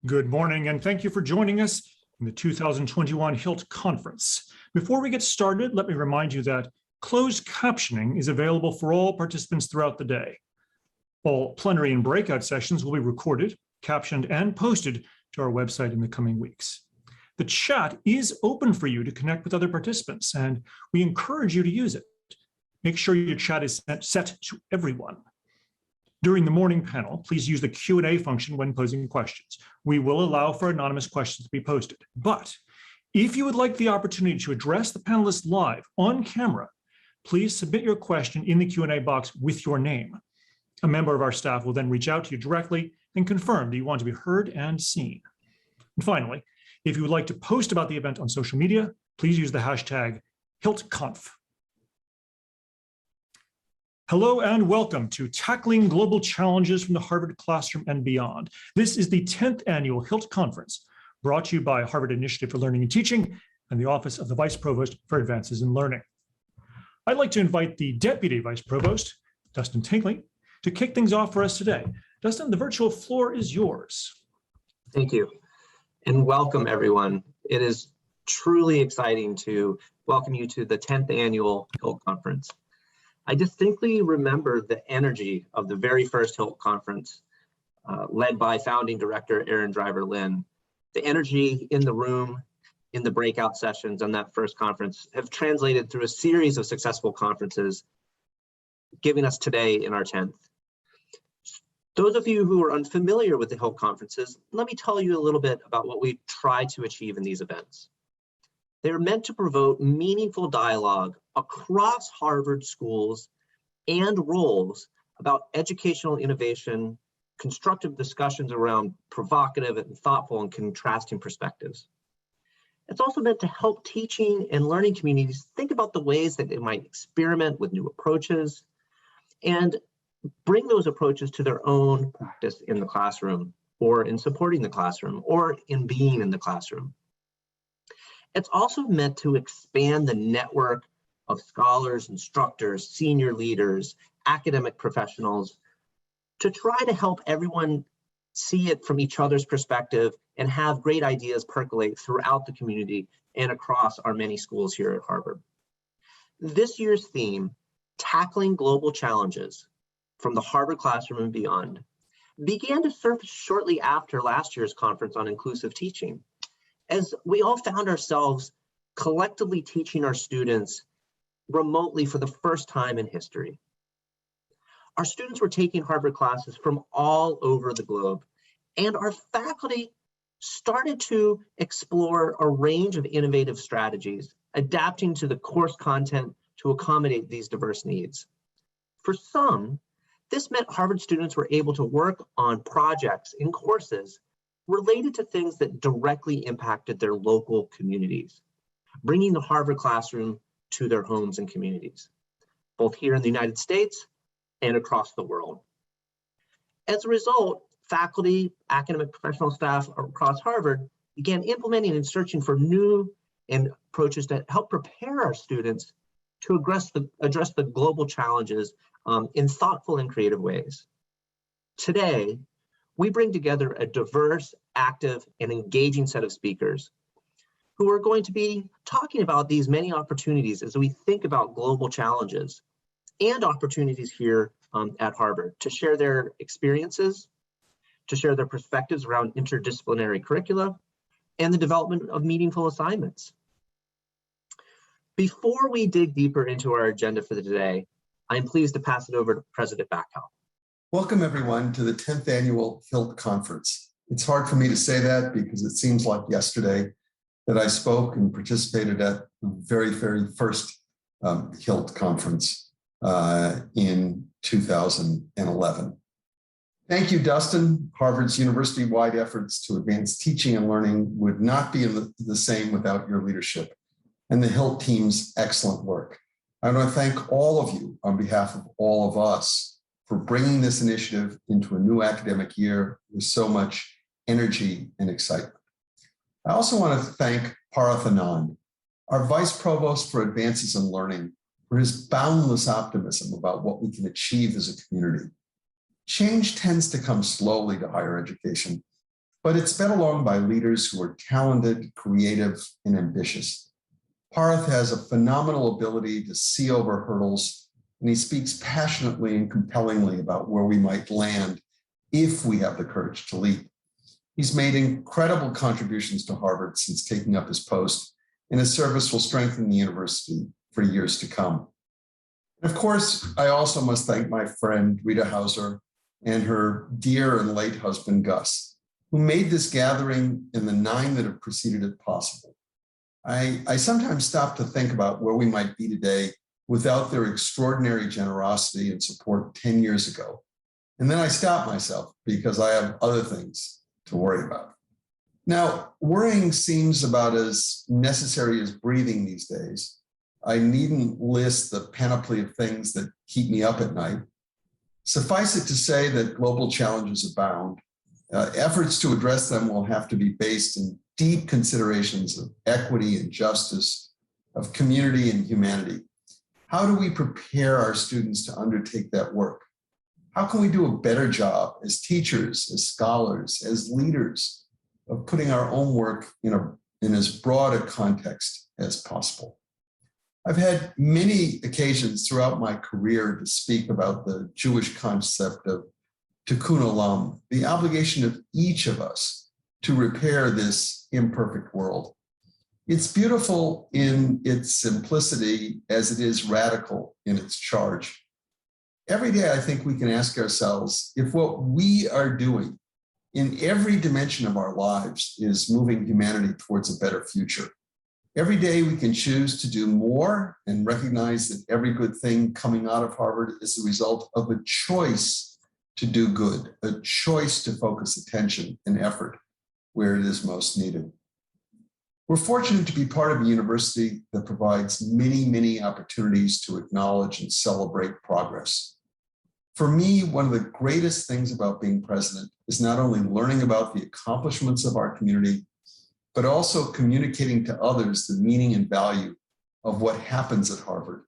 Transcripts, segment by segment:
Good morning, and thank you for joining us in the 2021 HILT Conference. Before we get started, let me remind you that closed captioning is available for all participants throughout the day. All plenary and breakout sessions will be recorded, captioned, and posted to our website in the coming weeks. The chat is open for you to connect with other participants, and we encourage you to use it. Make sure your chat is set to everyone. During the morning panel, please use the Q&A function when posing questions. We will allow for anonymous questions to be posted. But if you would like the opportunity to address the panelists live on camera, please submit your question in the Q&A box with your name. A member of our staff will then reach out to you directly and confirm that you want to be heard and seen. And finally, if you would like to post about the event on social media, please use the hashtag HILTConf. Hello and welcome to Tackling Global Challenges from the Harvard Classroom and Beyond. This is the 10th annual HILT Conference, brought to you by Harvard Initiative for Learning and Teaching and the Office of the Vice Provost for Advances in Learning. I'd like to invite the Deputy Vice Provost, Dustin Tinkley, to kick things off for us today. Dustin, the virtual floor is yours. Thank you, and welcome everyone. It is truly exciting to welcome you to the 10th annual HILT Conference. I distinctly remember the energy of the very first HILT Conference, led by founding director Aaron Driver-Lin. The energy in the room, in the breakout sessions on that first conference have translated through a series of successful conferences, giving us today in our 10th. Those of you who are unfamiliar with the HILT conferences, let me tell you a little bit about what we try to achieve in these events. They're meant to provoke meaningful dialogue across Harvard schools and roles about educational innovation, constructive discussions around provocative and thoughtful and contrasting perspectives. It's also meant to help teaching and learning communities think about the ways that they might experiment with new approaches and bring those approaches to their own practice in the classroom, or in supporting the classroom, or in being in the classroom. It's also meant to expand the network of scholars, instructors, senior leaders, academic professionals, to try to help everyone see it from each other's perspective and have great ideas percolate throughout the community and across our many schools here at Harvard. This year's theme, Tackling Global Challenges from the Harvard Classroom and Beyond, began to surface shortly after last year's conference on inclusive teaching, as we all found ourselves collectively teaching our students remotely for the first time in history. Our students were taking Harvard classes from all over the globe, and our faculty started to explore a range of innovative strategies, adapting to the course content to accommodate these diverse needs. For some, this meant Harvard students were able to work on projects in courses related to things that directly impacted their local communities, bringing the Harvard classroom to their homes and communities, both here in the United States and across the world. As a result, faculty, academic professional staff across Harvard began implementing and searching for new approaches to help prepare our students to address the global challenges in thoughtful and creative ways. Today, we bring together a diverse, active, and engaging set of speakers who are going to be talking about these many opportunities as we think about global challenges and opportunities here at Harvard to share their experiences, to share their perspectives around interdisciplinary curricula, and the development of meaningful assignments. Before we dig deeper into our agenda for today, I'm pleased to pass it over to President Bacow. Welcome everyone to the 10th annual HILT Conference. It's hard for me to say that because it seems like yesterday that I spoke and participated at the very first HILT Conference in 2011. Thank you, Dustin. Harvard's university-wide efforts to advance teaching and learning would not be the same without your leadership and the HILT team's excellent work. I want to thank all of you on behalf of all of us for bringing this initiative into a new academic year with so much energy and excitement. I also want to thank Parath Anand, our Vice Provost for Advances in Learning, for his boundless optimism about what we can achieve as a community. Change tends to come slowly to higher education, but it's sped along by leaders who are talented, creative, and ambitious. Parth has a phenomenal ability to see over hurdles, and he speaks passionately and compellingly about where we might land if we have the courage to leap. He's made incredible contributions to Harvard since taking up his post, and his service will strengthen the university for years to come. And of course, I also must thank my friend Rita Hauser and her dear and late husband, Gus, who made this gathering and the 9 that have preceded it possible. I sometimes stop to think about where we might be today without their extraordinary generosity and support 10 years ago. And then I stop myself because I have other things to worry about. Now, worrying seems about as necessary as breathing these days. I needn't list the panoply of things that keep me up at night. Suffice it to say that global challenges abound. Efforts to address them will have to be based in deep considerations of equity and justice, of community and humanity. How do we prepare our students to undertake that work? How can we do a better job as teachers, as scholars, as leaders of putting our own work in as broad a context as possible? I've had many occasions throughout my career to speak about the Jewish concept of tikkun olam, the obligation of each of us to repair this imperfect world. It's beautiful in its simplicity as it is radical in its charge. Every day, I think we can ask ourselves if what we are doing in every dimension of our lives is moving humanity towards a better future. Every day we can choose to do more and recognize that every good thing coming out of Harvard is the result of a choice to do good, a choice to focus attention and effort where it is most needed. We're fortunate to be part of a university that provides many, many opportunities to acknowledge and celebrate progress. For me, one of the greatest things about being president is not only learning about the accomplishments of our community, but also communicating to others the meaning and value of what happens at Harvard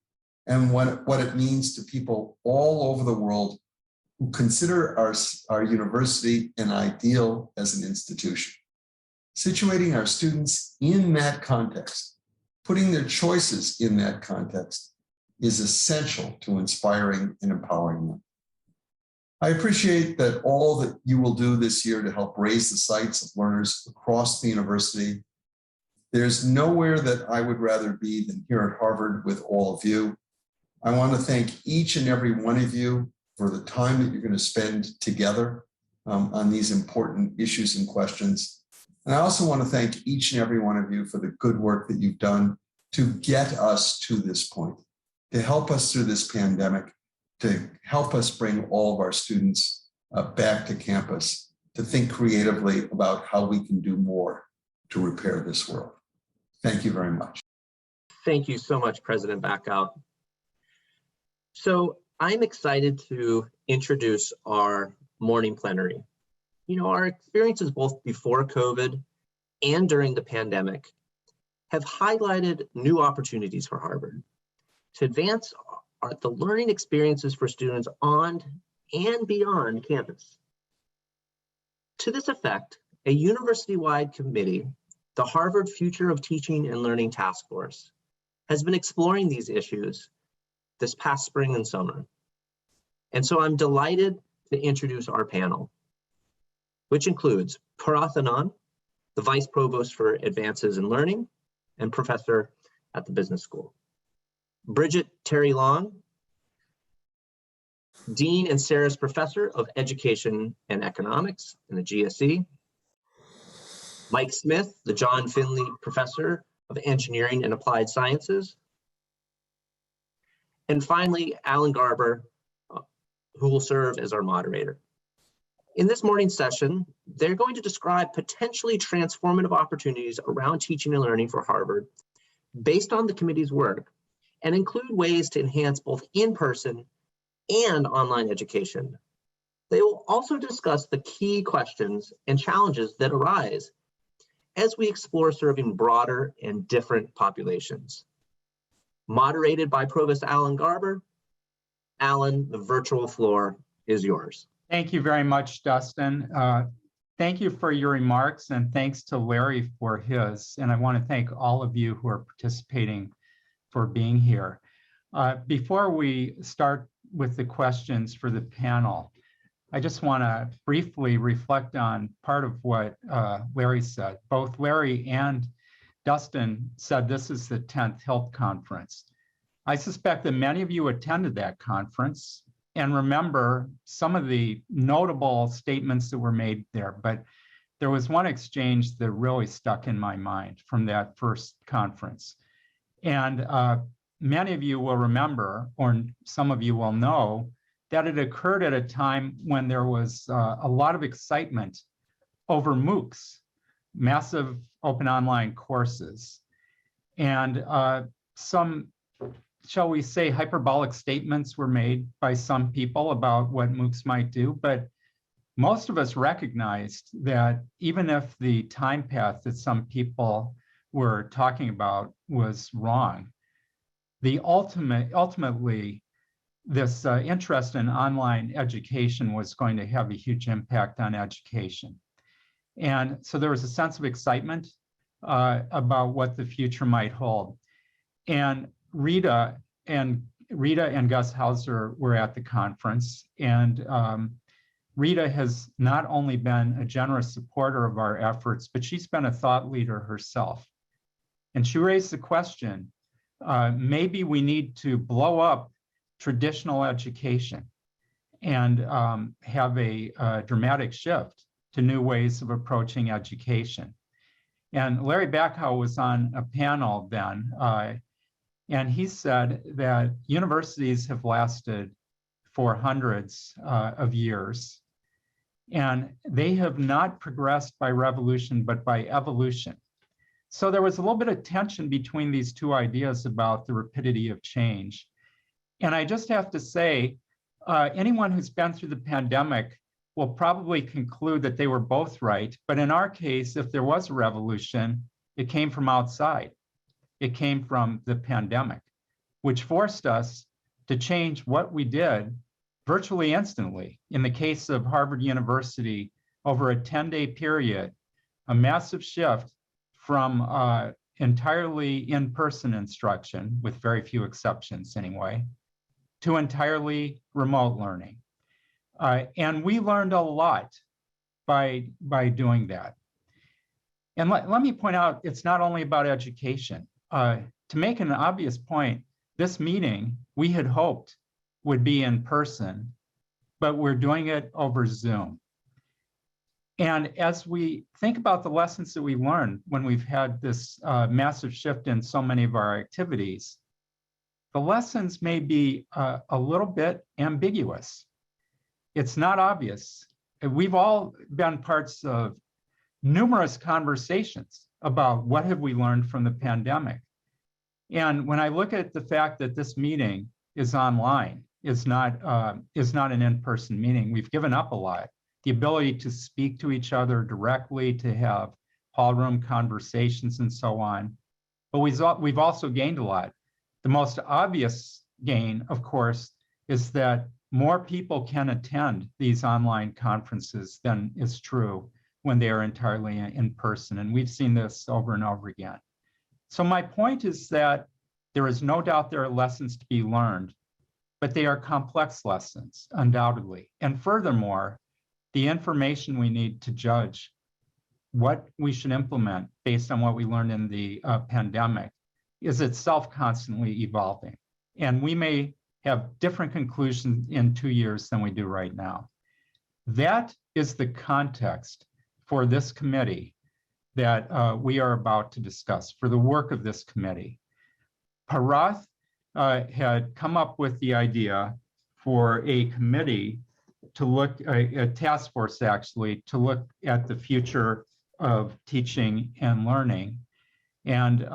and what it means to people all over the world who consider our university an ideal as an institution. Situating our students in that context, putting their choices in that context, is essential to inspiring and empowering them. I appreciate that all that you will do this year to help raise the sights of learners across the university. There's nowhere that I would rather be than here at Harvard with all of you. I want to thank each and every one of you for the time that you're going to spend together on these important issues and questions. And I also want to thank each and every one of you for the good work that you've done to get us to this point, to help us through this pandemic, to help us bring all of our students back to campus, to think creatively about how we can do more to repair this world. Thank you very much. Thank you so much, President Backout. So I'm excited to introduce our morning plenary. Our experiences both before COVID and during the pandemic have highlighted new opportunities for Harvard to advance the learning experiences for students on and beyond campus. To this effect, a university-wide committee, the Harvard Future of Teaching and Learning Task Force, has been exploring these issues this past spring and summer. And so I'm delighted to introduce our panel, which includes Provost Anand, the Vice Provost for Advances in Learning and Professor at the Business School. Bridget Terry Long, Dean and Sarah's Professor of Education and Economics in the GSE. Mike Smith, the John Finley Professor of Engineering and Applied Sciences. And finally, Alan Garber, who will serve as our moderator. In this morning's session, they're going to describe potentially transformative opportunities around teaching and learning for Harvard based on the committee's work, and include ways to enhance both in-person and online education. They will also discuss the key questions and challenges that arise as we explore serving broader and different populations. Moderated by Provost Alan Garber. Alan, the virtual floor is yours. Thank you very much, Dustin. thank you for your remarks, and thanks to Larry for his. And I want to thank all of you who are participating for being here. Before we start with the questions for the panel, I just want to briefly reflect on part of what Larry said. Both Larry and Dustin said this is the 10th HILT Conference. I suspect that many of you attended that conference and remember some of the notable statements that were made there, but there was one exchange that really stuck in my mind from that first conference. And many of you will remember, or some of you will know, that it occurred at a time when there was a lot of excitement over MOOCs, massive open online courses. And some, shall we say, hyperbolic statements were made by some people about what MOOCs might do, but most of us recognized that even if the time path that some people were talking about was wrong, the ultimately, this interest in online education was going to have a huge impact on education. And so there was a sense of excitement about what the future might hold. And Rita and Gus Hauser were at the conference, and Rita has not only been a generous supporter of our efforts, but she's been a thought leader herself. And she raised the question, maybe we need to blow up traditional education and have a dramatic shift to new ways of approaching education. And Larry Bacow was on a panel then, and he said that universities have lasted for hundreds of years, and they have not progressed by revolution, but by evolution. So there was a little bit of tension between these two ideas about the rapidity of change. And I just have to say, anyone who's been through the pandemic will probably conclude that they were both right. But in our case, if there was a revolution, it came from outside. It came from the pandemic, which forced us to change what we did virtually instantly. In the case of Harvard University, over a 10-day period, a massive shift from entirely in-person instruction, with very few exceptions anyway, to entirely remote learning. And we learned a lot by doing that. And let me point out, it's not only about education. To make an obvious point, this meeting we had hoped would be in person, but we're doing it over Zoom. And as we think about the lessons that we learned when we've had this massive shift in so many of our activities, the lessons may be a little bit ambiguous. It's not obvious. We've all been parts of numerous conversations about what have we learned from the pandemic. And when I look at the fact that this meeting is online, is not an in-person meeting, we've given up a lot. The ability to speak to each other directly, to have hall room conversations and so on. But we've also gained a lot. The most obvious gain, of course, is that more people can attend these online conferences than is true when they are entirely in person. And we've seen this over and over again. So my point is that there is no doubt there are lessons to be learned, but they are complex lessons, undoubtedly. And furthermore, the information we need to judge what we should implement based on what we learned in the pandemic is itself constantly evolving. And we may have different conclusions in 2 years than we do right now. That is the context for this committee that we are about to discuss, for the work of this committee. Parath had come up with the idea for a committee to look, a task force actually, to look at the future of teaching and learning. And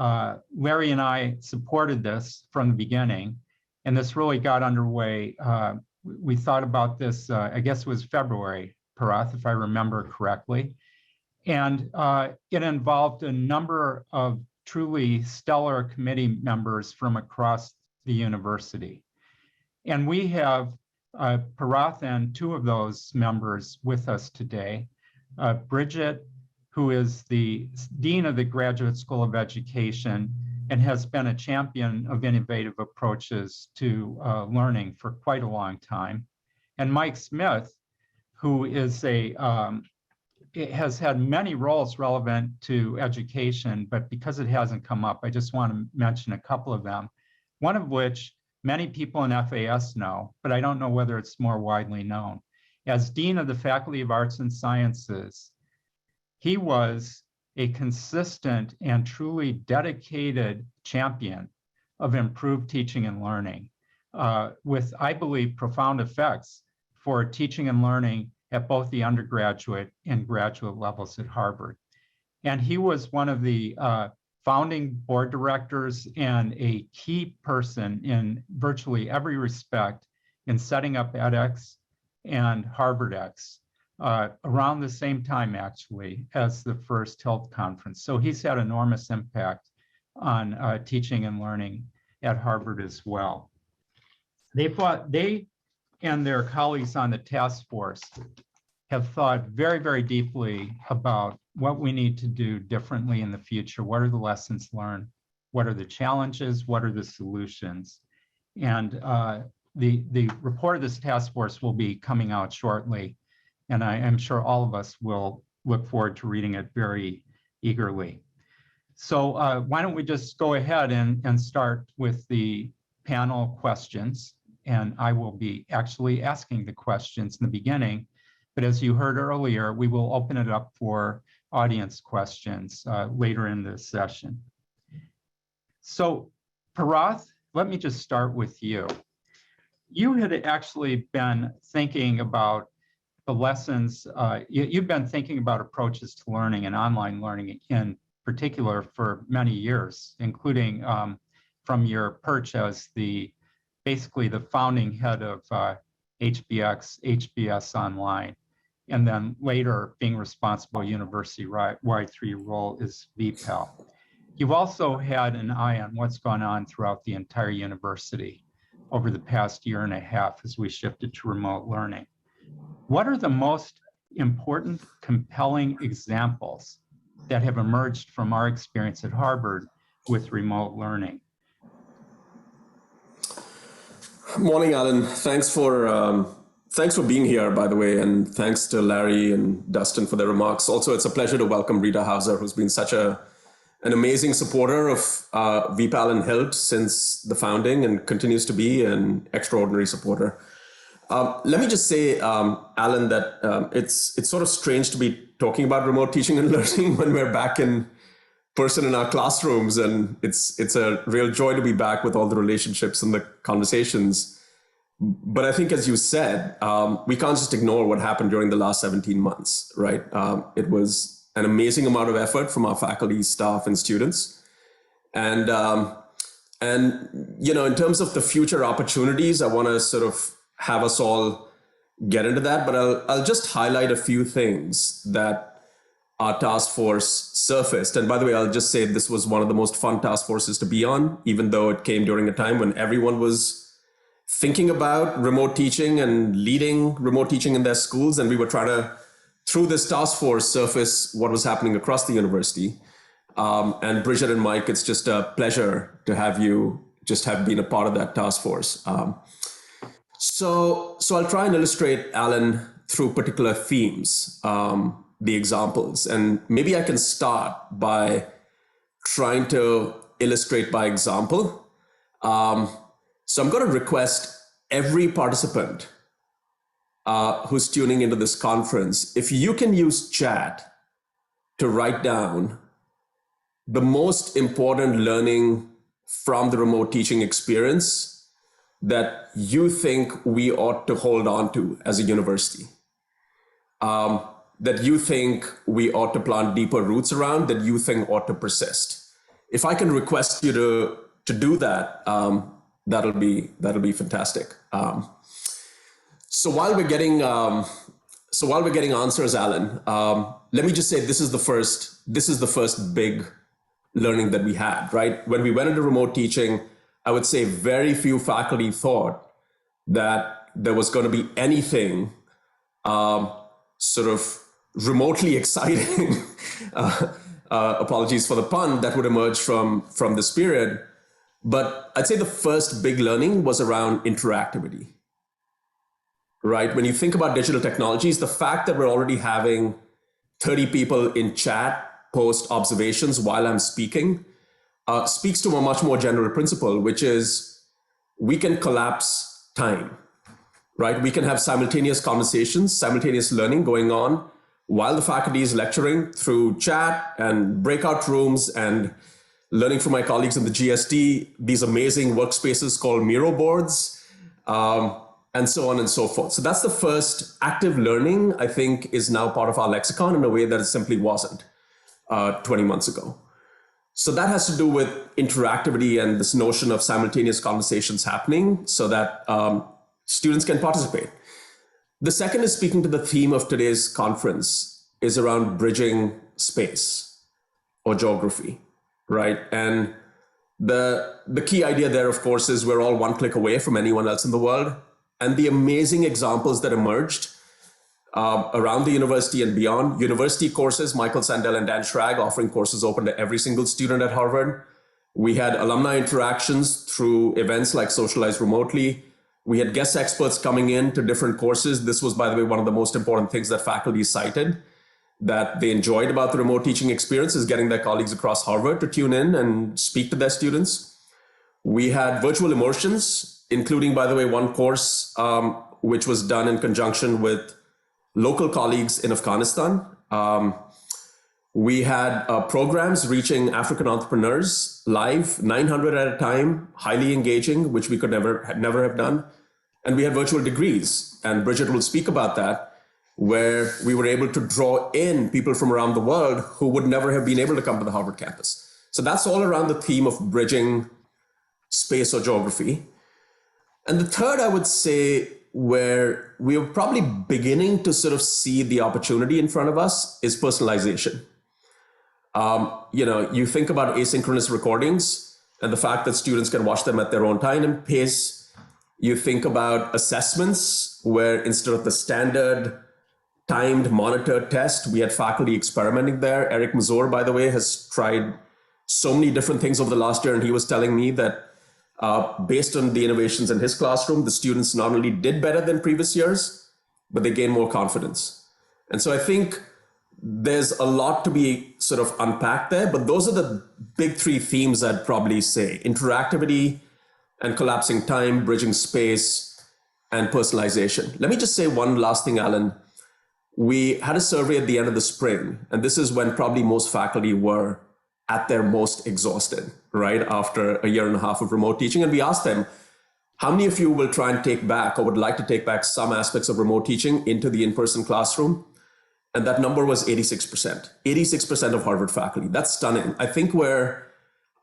Larry and I supported this from the beginning, and this really got underway. We thought about this, I guess it was February, Parath, if I remember correctly. And it involved a number of truly stellar committee members from across the university. And we have Parath and two of those members with us today. Bridget, who is the Dean of the Graduate School of Education and has been a champion of innovative approaches to learning for quite a long time. And Mike Smith, who is has had many roles relevant to education, but because it hasn't come up, I just want to mention a couple of them. One of which many people in FAS know, but I don't know whether it's more widely known. As Dean of the Faculty of Arts and Sciences, he was a consistent and truly dedicated champion of improved teaching and learning, with, I believe, profound effects for teaching and learning at both the undergraduate and graduate levels at Harvard. And he was one of the founding board directors and a key person in virtually every respect in setting up edX and HarvardX around the same time, actually, as the first HILT conference. So he's had enormous impact on teaching and learning at Harvard as well. They and their colleagues on the task force have thought very, very deeply about what we need to do differently in the future. What are the lessons learned? What are the challenges? What are the solutions? And the report of this task force will be coming out shortly. And I am sure all of us will look forward to reading it very eagerly. So why don't we just go ahead and start with the panel questions. And I will be actually asking the questions in the beginning. But as you heard earlier, we will open it up for audience questions later in this session. So Parath, let me just start with you. You had actually been thinking about the lessons, you've been thinking about approaches to learning and online learning in particular for many years, including from your perch as basically the founding head of HBS Online, and then later being responsible university-wide through your role as VPAL. You've also had an eye on what's gone on throughout the entire university over the past year and a half as we shifted to remote learning. What are the most important, compelling examples that have emerged from our experience at Harvard with remote learning? Morning, Alan. Thanks for being here, by the way, and thanks to Larry and Dustin for their remarks. Also, it's a pleasure to welcome Rita Hauser, who's been such an amazing supporter of VPAL and HILT since the founding and continues to be an extraordinary supporter. Let me just say, Alan, that it's sort of strange to be talking about remote teaching and learning when we're back in person in our classrooms, and it's a real joy to be back with all the relationships and the conversations. But I think, as you said, we can't just ignore what happened during the last 17 months, right? It was an amazing amount of effort from our faculty, staff, and students. And you know, in terms of the future opportunities, I want to sort of have us all get into that, but I'll just highlight a few things that our task force surfaced. And by the way, I'll just say this was one of the most fun task forces to be on, even though it came during a time when everyone was thinking about remote teaching and leading remote teaching in their schools. And we were trying to, through this task force, surface what was happening across the university. And Bridget and Mike, it's just a pleasure to have you just have been a part of that task force. So I'll try and illustrate, Alan, through particular themes, the examples. And maybe I can start by trying to illustrate by example. So I'm going to request every participant who's tuning into this conference, if you can use chat to write down the most important learning from the remote teaching experience that you think we ought to hold on to as a university, that you think we ought to plant deeper roots around, that you think ought to persist. If I can request you to do that, that'll be fantastic. So while we're getting answers, Alan, let me just say this is the first big learning that we had, right? When we went into remote teaching, I would say very few faculty thought that there was going to be anything sort of remotely exciting, apologies for the pun, that would emerge from this period. But I'd say the first big learning was around interactivity, right? When you think about digital technologies, the fact that we're already having 30 people in chat post observations while I'm speaking speaks to a much more general principle, which is we can collapse time, right? We can have simultaneous conversations, simultaneous learning going on while the faculty is lecturing through chat and breakout rooms and learning from my colleagues in the GST, these amazing workspaces called Miro boards, and so on and so forth. So that's the first active learning, I think, is now part of our lexicon in a way that it simply wasn't 20 months ago. So that has to do with interactivity and this notion of simultaneous conversations happening so that students can participate. The second is speaking to the theme of today's conference is around bridging space or geography, right? And the key idea there, of course, is we're all one click away from anyone else in the world. And the amazing examples that emerged around the university and beyond, university courses, Michael Sandel and Dan Schrag offering courses open to every single student at Harvard. We had alumni interactions through events like Socialize Remotely. We had guest experts coming in to different courses. This was, by the way, one of the most important things that faculty cited that they enjoyed about the remote teaching experience is getting their colleagues across Harvard to tune in and speak to their students. We had virtual immersions, including, by the way, one course which was done in conjunction with local colleagues in Afghanistan. We had programs reaching African entrepreneurs live, 900 at a time, highly engaging, which we could never have done. And we had virtual degrees, and Bridget will speak about that, where we were able to draw in people from around the world who would never have been able to come to the Harvard campus. So that's all around the theme of bridging space or geography. And the third, I would say, where we are probably beginning to sort of see the opportunity in front of us is personalization. You think about asynchronous recordings and the fact that students can watch them at their own time and pace. You think about assessments where instead of the standard timed monitored test, we had faculty experimenting there. Eric Mazur, by the way, has tried so many different things over the last year, and he was telling me that based on the innovations in his classroom, the students not only did better than previous years, but they gained more confidence. And so I think there's a lot to be sort of unpacked there, but those are the big three themes I'd probably say: interactivity and collapsing time, bridging space, and personalization. Let me just say one last thing, Alan. We had a survey at the end of the spring, and this is when probably most faculty were at their most exhausted, right? After a year and a half of remote teaching. And we asked them, how many of you will try and take back or would like to take back some aspects of remote teaching into the in-person classroom? And that number was 86%. 86% of Harvard faculty. That's stunning. I think we're,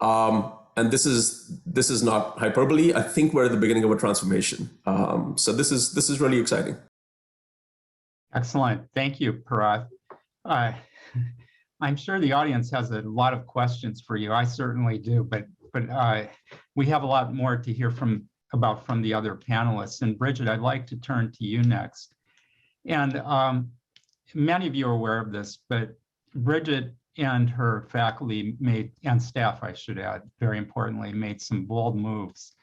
and this is not hyperbole, I think we're at the beginning of a transformation. So this is really exciting. Excellent. Thank you, Parath. I'm sure the audience has a lot of questions for you. I certainly do, but we have a lot more to hear from the other panelists. And Bridget, I'd like to turn to you next. And many of you are aware of this, but Bridget and her faculty and staff, I should add, very importantly, made some bold moves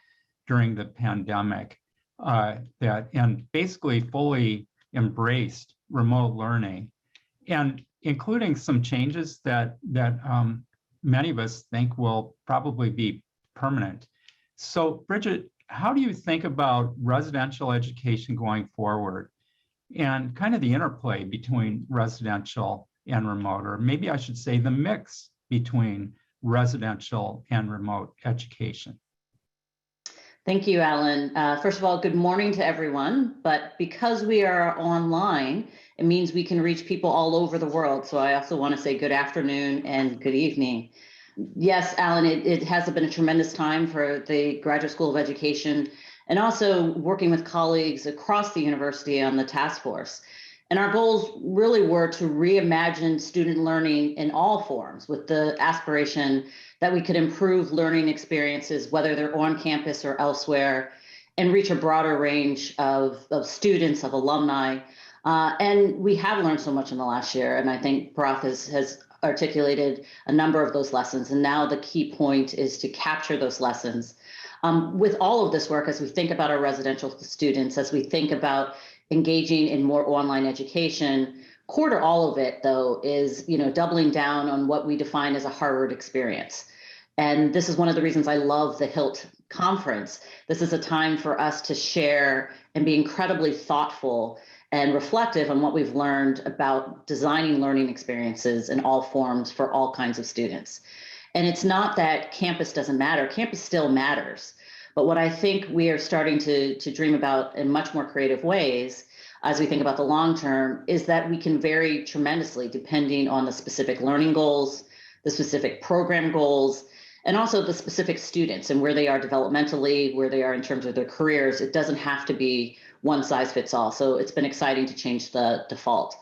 during the pandemic and basically fully embraced remote learning, and including some changes that many of us think will probably be permanent. So Bridget, how do you think about residential education going forward and kind of the interplay between residential and remote, or maybe I should say the mix between residential and remote education? Thank you, Alan. First of all, good morning to everyone. But because we are online, it means we can reach people all over the world. So I also want to say good afternoon and good evening. Yes, Alan, it has been a tremendous time for the Graduate School of Education, and also working with colleagues across the university on the task force. And our goals really were to reimagine student learning in all forms, with the aspiration that we could improve learning experiences, whether they're on campus or elsewhere, and reach a broader range of students, of alumni, And we have learned so much in the last year. And I think Prof has articulated a number of those lessons. And now the key point is to capture those lessons. With all of this work, as we think about our residential students, as we think about engaging in more online education, core to all of it, though, is doubling down on what we define as a Harvard experience. And this is one of the reasons I love the HILT Conference. This is a time for us to share and be incredibly thoughtful and reflective on what we've learned about designing learning experiences in all forms for all kinds of students. And it's not that campus doesn't matter. Campus still matters. But what I think we are starting to dream about in much more creative ways as we think about the long term is that we can vary tremendously depending on the specific learning goals, the specific program goals, and also the specific students and where they are developmentally, where they are in terms of their careers. It doesn't have to be one size fits all. So it's been exciting to change the default.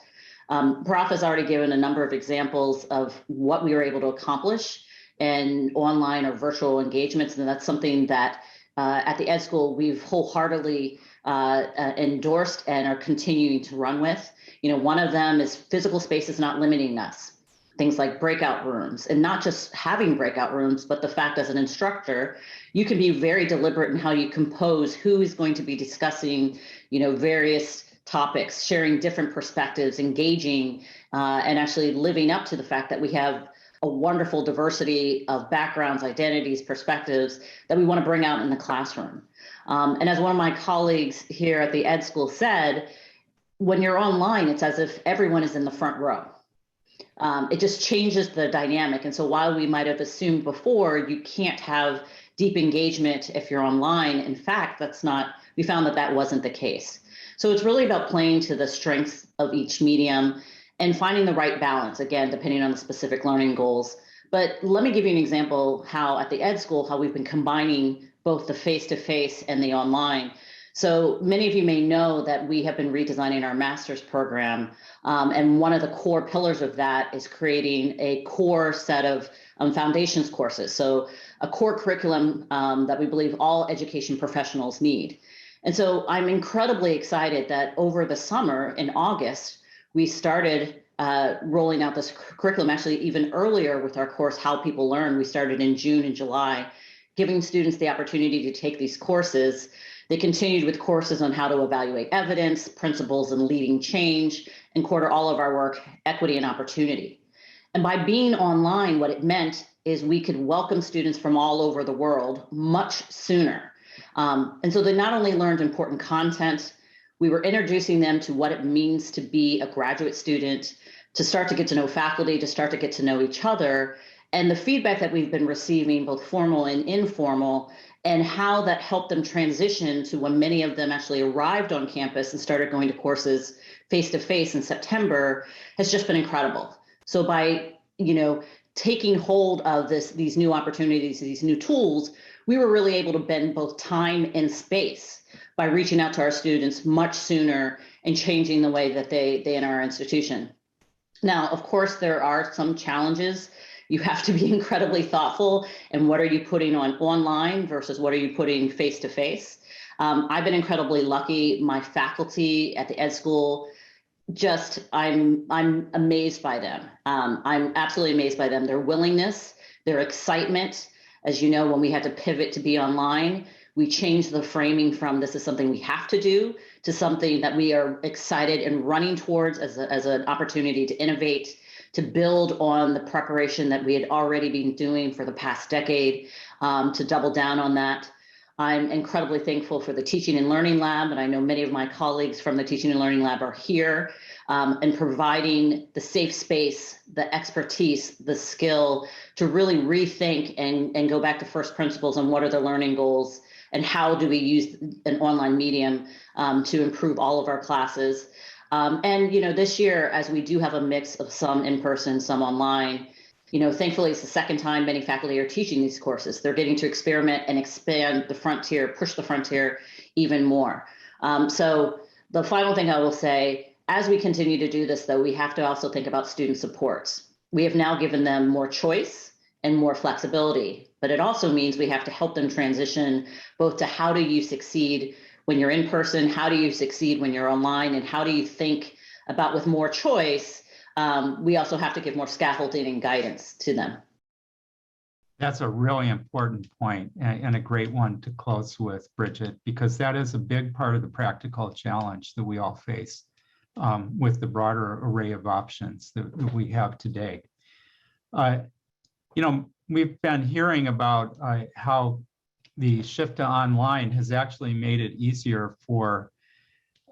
Prof has already given a number of examples of what we were able to accomplish in online or virtual engagements. And that's something that at the Ed School, we've wholeheartedly endorsed and are continuing to run with. One of them is physical spaces not limiting us. Things like breakout rooms, and not just having breakout rooms, but the fact as an instructor, you can be very deliberate in how you compose who is going to be discussing, various topics, sharing different perspectives, engaging, and actually living up to the fact that we have a wonderful diversity of backgrounds, identities, perspectives that we want to bring out in the classroom. And as one of my colleagues here at the Ed School said, when you're online, it's as if everyone is in the front row. It just changes the dynamic. And so while we might have assumed before you can't have deep engagement if you're online, in fact, we found that wasn't the case. So it's really about playing to the strengths of each medium and finding the right balance, again, depending on the specific learning goals. But let me give you an example how at the Ed School, how we've been combining both the face-to-face and the online. So many of you may know that we have been redesigning our master's program. And one of the core pillars of that is creating a core set of foundations courses. So a core curriculum that we believe all education professionals need. And so I'm incredibly excited that over the summer in August, we started rolling out this curriculum actually even earlier with our course, How People Learn. We started in June and July, giving students the opportunity to take these courses. They continued with courses on how to evaluate evidence, principles and leading change, and core to all of our work, equity and opportunity. And by being online, what it meant is we could welcome students from all over the world much sooner. And so they not only learned important content, we were introducing them to what it means to be a graduate student, to start to get to know faculty, to start to get to know each other, and the feedback that we've been receiving, both formal and informal, and how that helped them transition to when many of them actually arrived on campus and started going to courses face-to-face in September has just been incredible. So by, taking hold of these new opportunities, these new tools, we were really able to bend both time and space by reaching out to our students much sooner and changing the way that they enter our institution. Now, of course, there are some challenges. You have to be incredibly thoughtful and what are you putting on online versus what are you putting face-to-face. I've been incredibly lucky. My faculty at the Ed School, I'm amazed by them. I'm absolutely amazed by them. Their willingness, their excitement. As you know, when we had to pivot to be online, we changed the framing from this is something we have to do to something that we are excited and running towards as an opportunity to innovate, to build on the preparation that we had already been doing for the past decade, to double down on that. I'm incredibly thankful for the Teaching and Learning Lab, and I know many of my colleagues from the Teaching and Learning Lab are here and providing the safe space, the expertise, the skill to really rethink and go back to first principles on what are the learning goals and how do we use an online medium to improve all of our classes. And this year, as we do have a mix of some in-person, some online, thankfully it's the second time many faculty are teaching these courses. They're getting to experiment and expand the frontier, push the frontier even more. So the final thing I will say, as we continue to do this, though, we have to also think about student supports. We have now given them more choice and more flexibility, but it also means we have to help them transition both to how do you succeed when you're in person? How do you succeed when you're online? And how do you think about, with more choice, we also have to give more scaffolding and guidance to them? That's a really important point and a great one to close with, Bridget, because that is a big part of the practical challenge that we all face with the broader array of options that we have today. We've been hearing about how the shift to online has actually made it easier for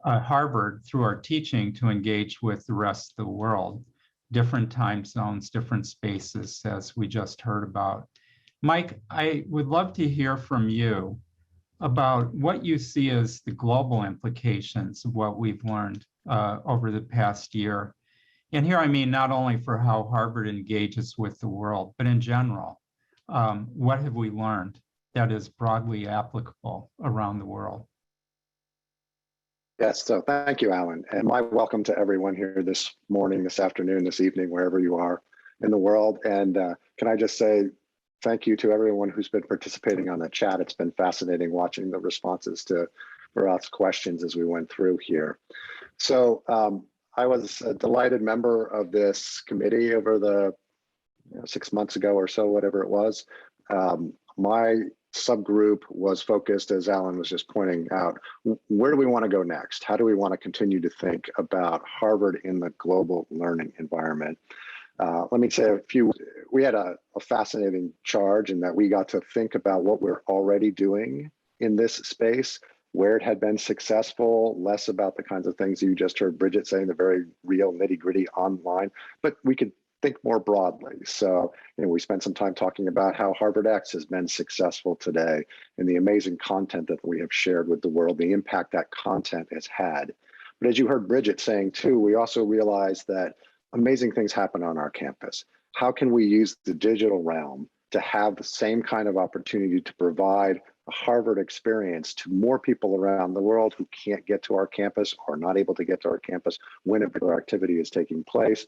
Harvard, through our teaching, to engage with the rest of the world, different time zones, different spaces, as we just heard about. Mike, I would love to hear from you about what you see as the global implications of what we've learned over the past year. And here I mean not only for how Harvard engages with the world, but in general. What have we learned that is broadly applicable around the world? Yes, so thank you, Alan. And my welcome to everyone here this morning, this afternoon, this evening, wherever you are in the world. And can I just say thank you to everyone who's been participating on the chat. It's been fascinating watching the responses to Bharat's questions as we went through here. So I was a delighted member of this committee over the 6 months ago or so, whatever it was. My subgroup was focused, as Alan was just pointing out, where do we want to go next? How do we want to continue to think about Harvard in the global learning environment? Let me say we had a fascinating charge in that we got to think about what we're already doing in this space, where it had been successful, less about the kinds of things you just heard Bridget saying, the very real nitty-gritty online, but we could think more broadly. So we spent some time talking about how Harvard X has been successful today and the amazing content that we have shared with the world, the impact that content has had. But as you heard Bridget saying too, we also realized that amazing things happen on our campus. How can we use the digital realm to have the same kind of opportunity to provide a Harvard experience to more people around the world who can't get to our campus or not able to get to our campus when a particular activity is taking place?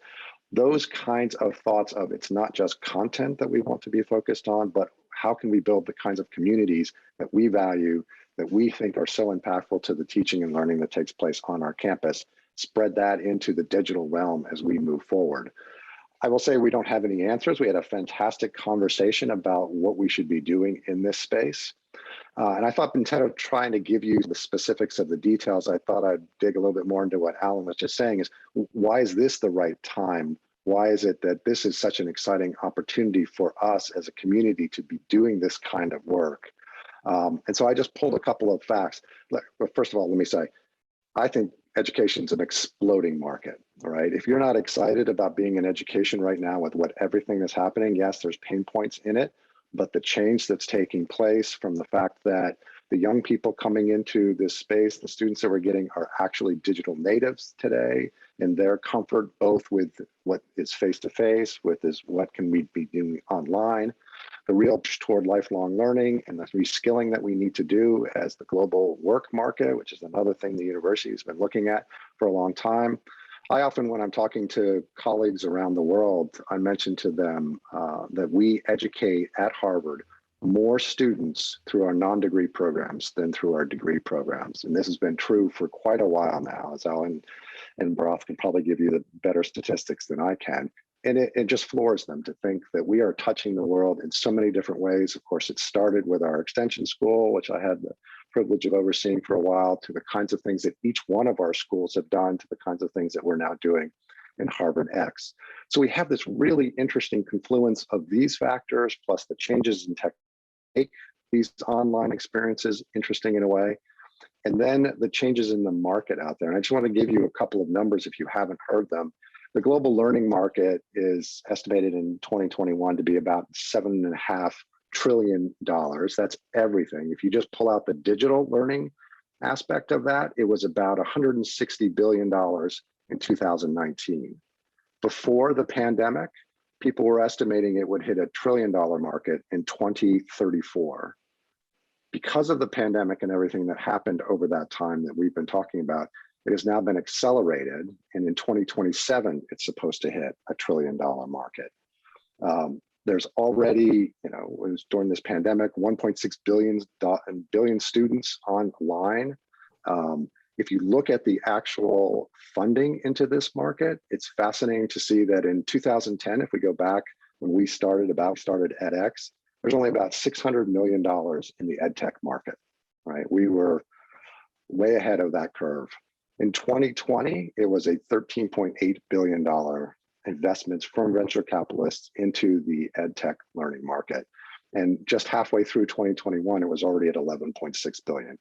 Those kinds of thoughts of it's not just content that we want to be focused on, but how can we build the kinds of communities that we value, that we think are so impactful to the teaching and learning that takes place on our campus, spread that into the digital realm as we move forward. I will say we don't have any answers. We had a fantastic conversation about what we should be doing in this space. And I thought, instead of trying to give you the specifics of the details, I thought I'd dig a little bit more into what Alan was just saying is, why is this the right time? Why is it that this is such an exciting opportunity for us as a community to be doing this kind of work? And so I just pulled a couple of facts. But first of all, let me say, I think education is an exploding market, all right? If you're not excited about being in education right now with everything that's happening, yes, there's pain points in it, but the change that's taking place from the fact that the young people coming into this space, the students that we're getting are actually digital natives today, and their comfort both with what is face-to-face, with what can we be doing online, the real push toward lifelong learning and the reskilling that we need to do as the global work market, which is another thing the university has been looking at for a long time. I often, when I'm talking to colleagues around the world, I mention to them that we educate at Harvard more students through our non-degree programs than through our degree programs. And this has been true for quite a while now, as Alan and Bharat can probably give you the better statistics than I can. And it just floors them to think that we are touching the world in so many different ways. Of course, it started with our extension school, which I had the privilege of overseeing for a while, to the kinds of things that each one of our schools have done, to the kinds of things that we're now doing in Harvard X. So we have this really interesting confluence of these factors, plus the changes in tech, make these online experiences interesting in a way. And then the changes in the market out there. And I just want to give you a couple of numbers if you haven't heard them. The global learning market is estimated in 2021 to be about $7.5 trillion. That's everything. If you just pull out the digital learning aspect of that, it was about $160 billion in 2019. Before the pandemic, people were estimating it would hit $1 trillion market in 2034. Because of the pandemic and everything that happened over that time that we've been talking about, it has now been accelerated, and in 2027, it's supposed to hit $1 trillion market. There's already, it was during this pandemic, 1.6 billion students online. If you look at the actual funding into this market, it's fascinating to see that in 2010, if we go back when we started edX, there's only about $600 million in the ed tech market, right? We were way ahead of that curve. In 2020, it was a $13.8 billion investments from venture capitalists into the ed tech learning market. And just halfway through 2021, it was already at 11.6 billion.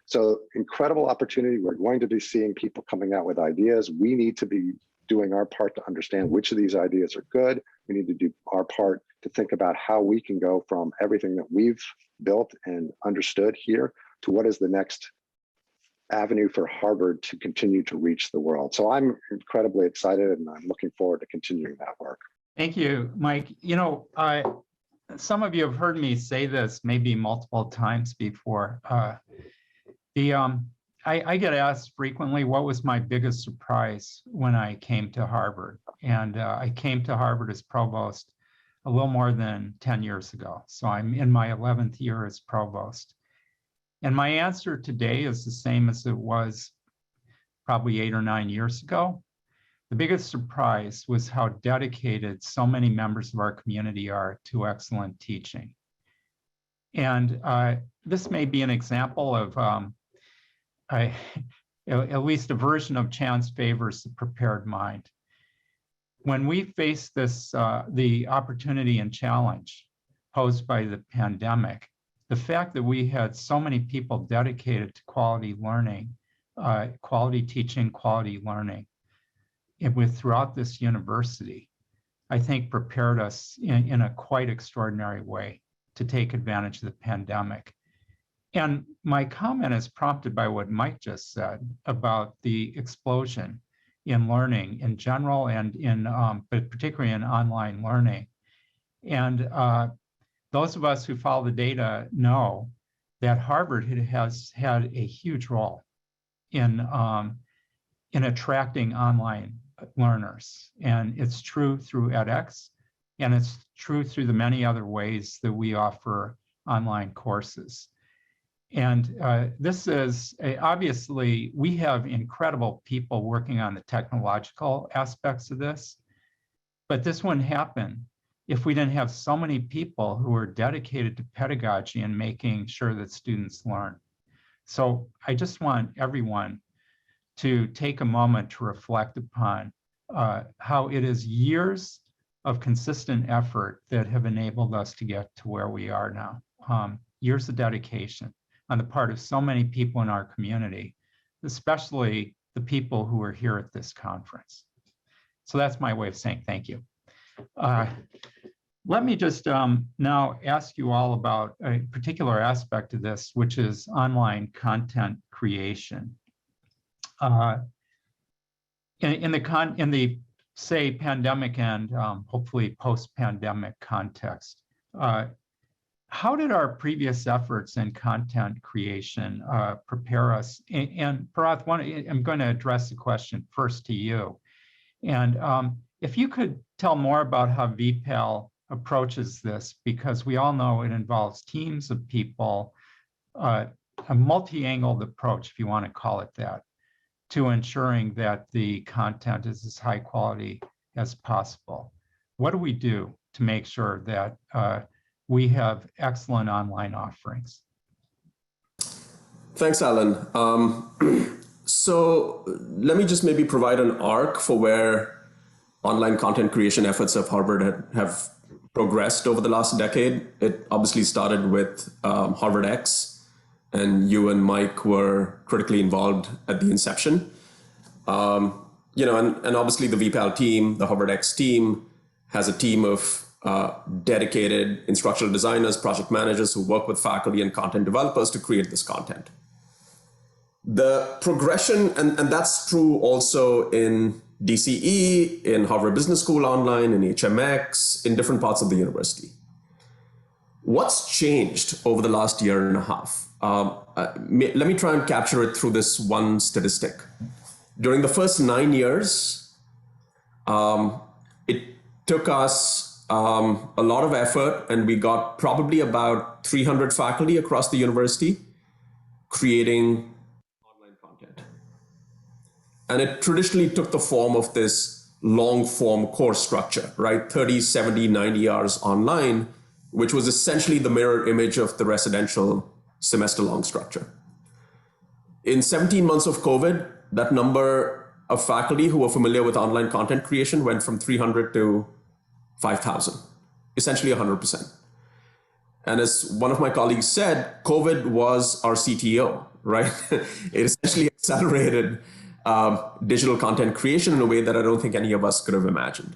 So incredible opportunity. We're going to be seeing people coming out with ideas. We need to be doing our part to understand which of these ideas are good. We need to do our part to think about how we can go from everything that we've built and understood here to what is the next avenue for Harvard to continue to reach the world. So I'm incredibly excited and I'm looking forward to continuing that work. Thank you, Mike. Some of you have heard me say this maybe multiple times before. I get asked frequently, what was my biggest surprise when I came to Harvard? And I came to Harvard as provost a little more than 10 years ago. So I'm in my 11th year as provost. And my answer today is the same as it was probably 8 or 9 years ago. The biggest surprise was how dedicated so many members of our community are to excellent teaching. And this may be an example of at least a version of chance favors the prepared mind. When we face this, the opportunity and challenge posed by the pandemic, the fact that we had so many people dedicated to quality learning, quality teaching, quality learning, and throughout this university, I think prepared us in a quite extraordinary way to take advantage of the pandemic. And my comment is prompted by what Mike just said about the explosion in learning in general and but particularly in online learning. And those of us who follow the data know that Harvard has had a huge role in attracting online learners. And it's true through edX, and it's true through the many other ways that we offer online courses. And this is obviously, we have incredible people working on the technological aspects of this, but this wouldn't happen if we didn't have so many people who are dedicated to pedagogy and making sure that students learn. So I just want everyone to take a moment to reflect upon how it is years of consistent effort that have enabled us to get to where we are now. Years of dedication on the part of so many people in our community, especially the people who are here at this conference. So that's my way of saying thank you. Let me just now ask you all about a particular aspect of this, which is online content creation. In the say pandemic and hopefully post-pandemic context, how did our previous efforts in content creation prepare us? And Parath, I'm going to address the question first to you. And if you could tell more about how VPAL approaches this, because we all know it involves teams of people, a multi-angled approach, if you want to call it that, to ensuring that the content is as high quality as possible. What do we do to make sure that we have excellent online offerings? Thanks, Alan. So let me just maybe provide an arc for where online content creation efforts of Harvard have progressed over the last decade. It obviously started with Harvard X, and you and Mike were critically involved at the inception. And obviously the VPAL team, the Harvard X team, has a team of dedicated instructional designers, project managers who work with faculty and content developers to create this content. The progression, and that's true also in DCE, in Harvard Business School Online, in HMX, in different parts of the university. What's changed over the last year and a half? Let me try and capture it through this one statistic. During the first 9 years, it took us a lot of effort, and we got probably about 300 faculty across the university creating online And it traditionally took the form of this long form course structure, right? 30, 70, 90 hours online, which was essentially the mirror image of the residential semester long structure. In 17 months of COVID, that number of faculty who were familiar with online content creation went from 300 to 5,000, essentially 100%. And as one of my colleagues said, COVID was our CTO, right? It essentially accelerated digital content creation in a way that I don't think any of us could have imagined.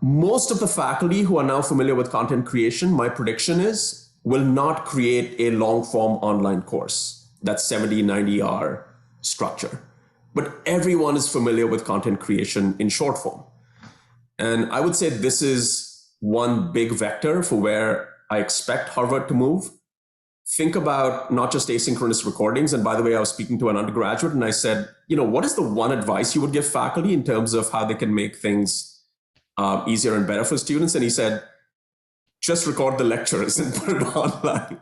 Most of the faculty who are now familiar with content creation, my prediction is, will not create a long form online course that's 70, 90 hour structure. But everyone is familiar with content creation in short form. And I would say this is one big vector for where I expect Harvard to move. Think about not just asynchronous recordings. And by the way, I was speaking to an undergraduate and I said, what is the one advice you would give faculty in terms of how they can make things easier and better for students? And he said, just record the lectures and put it online.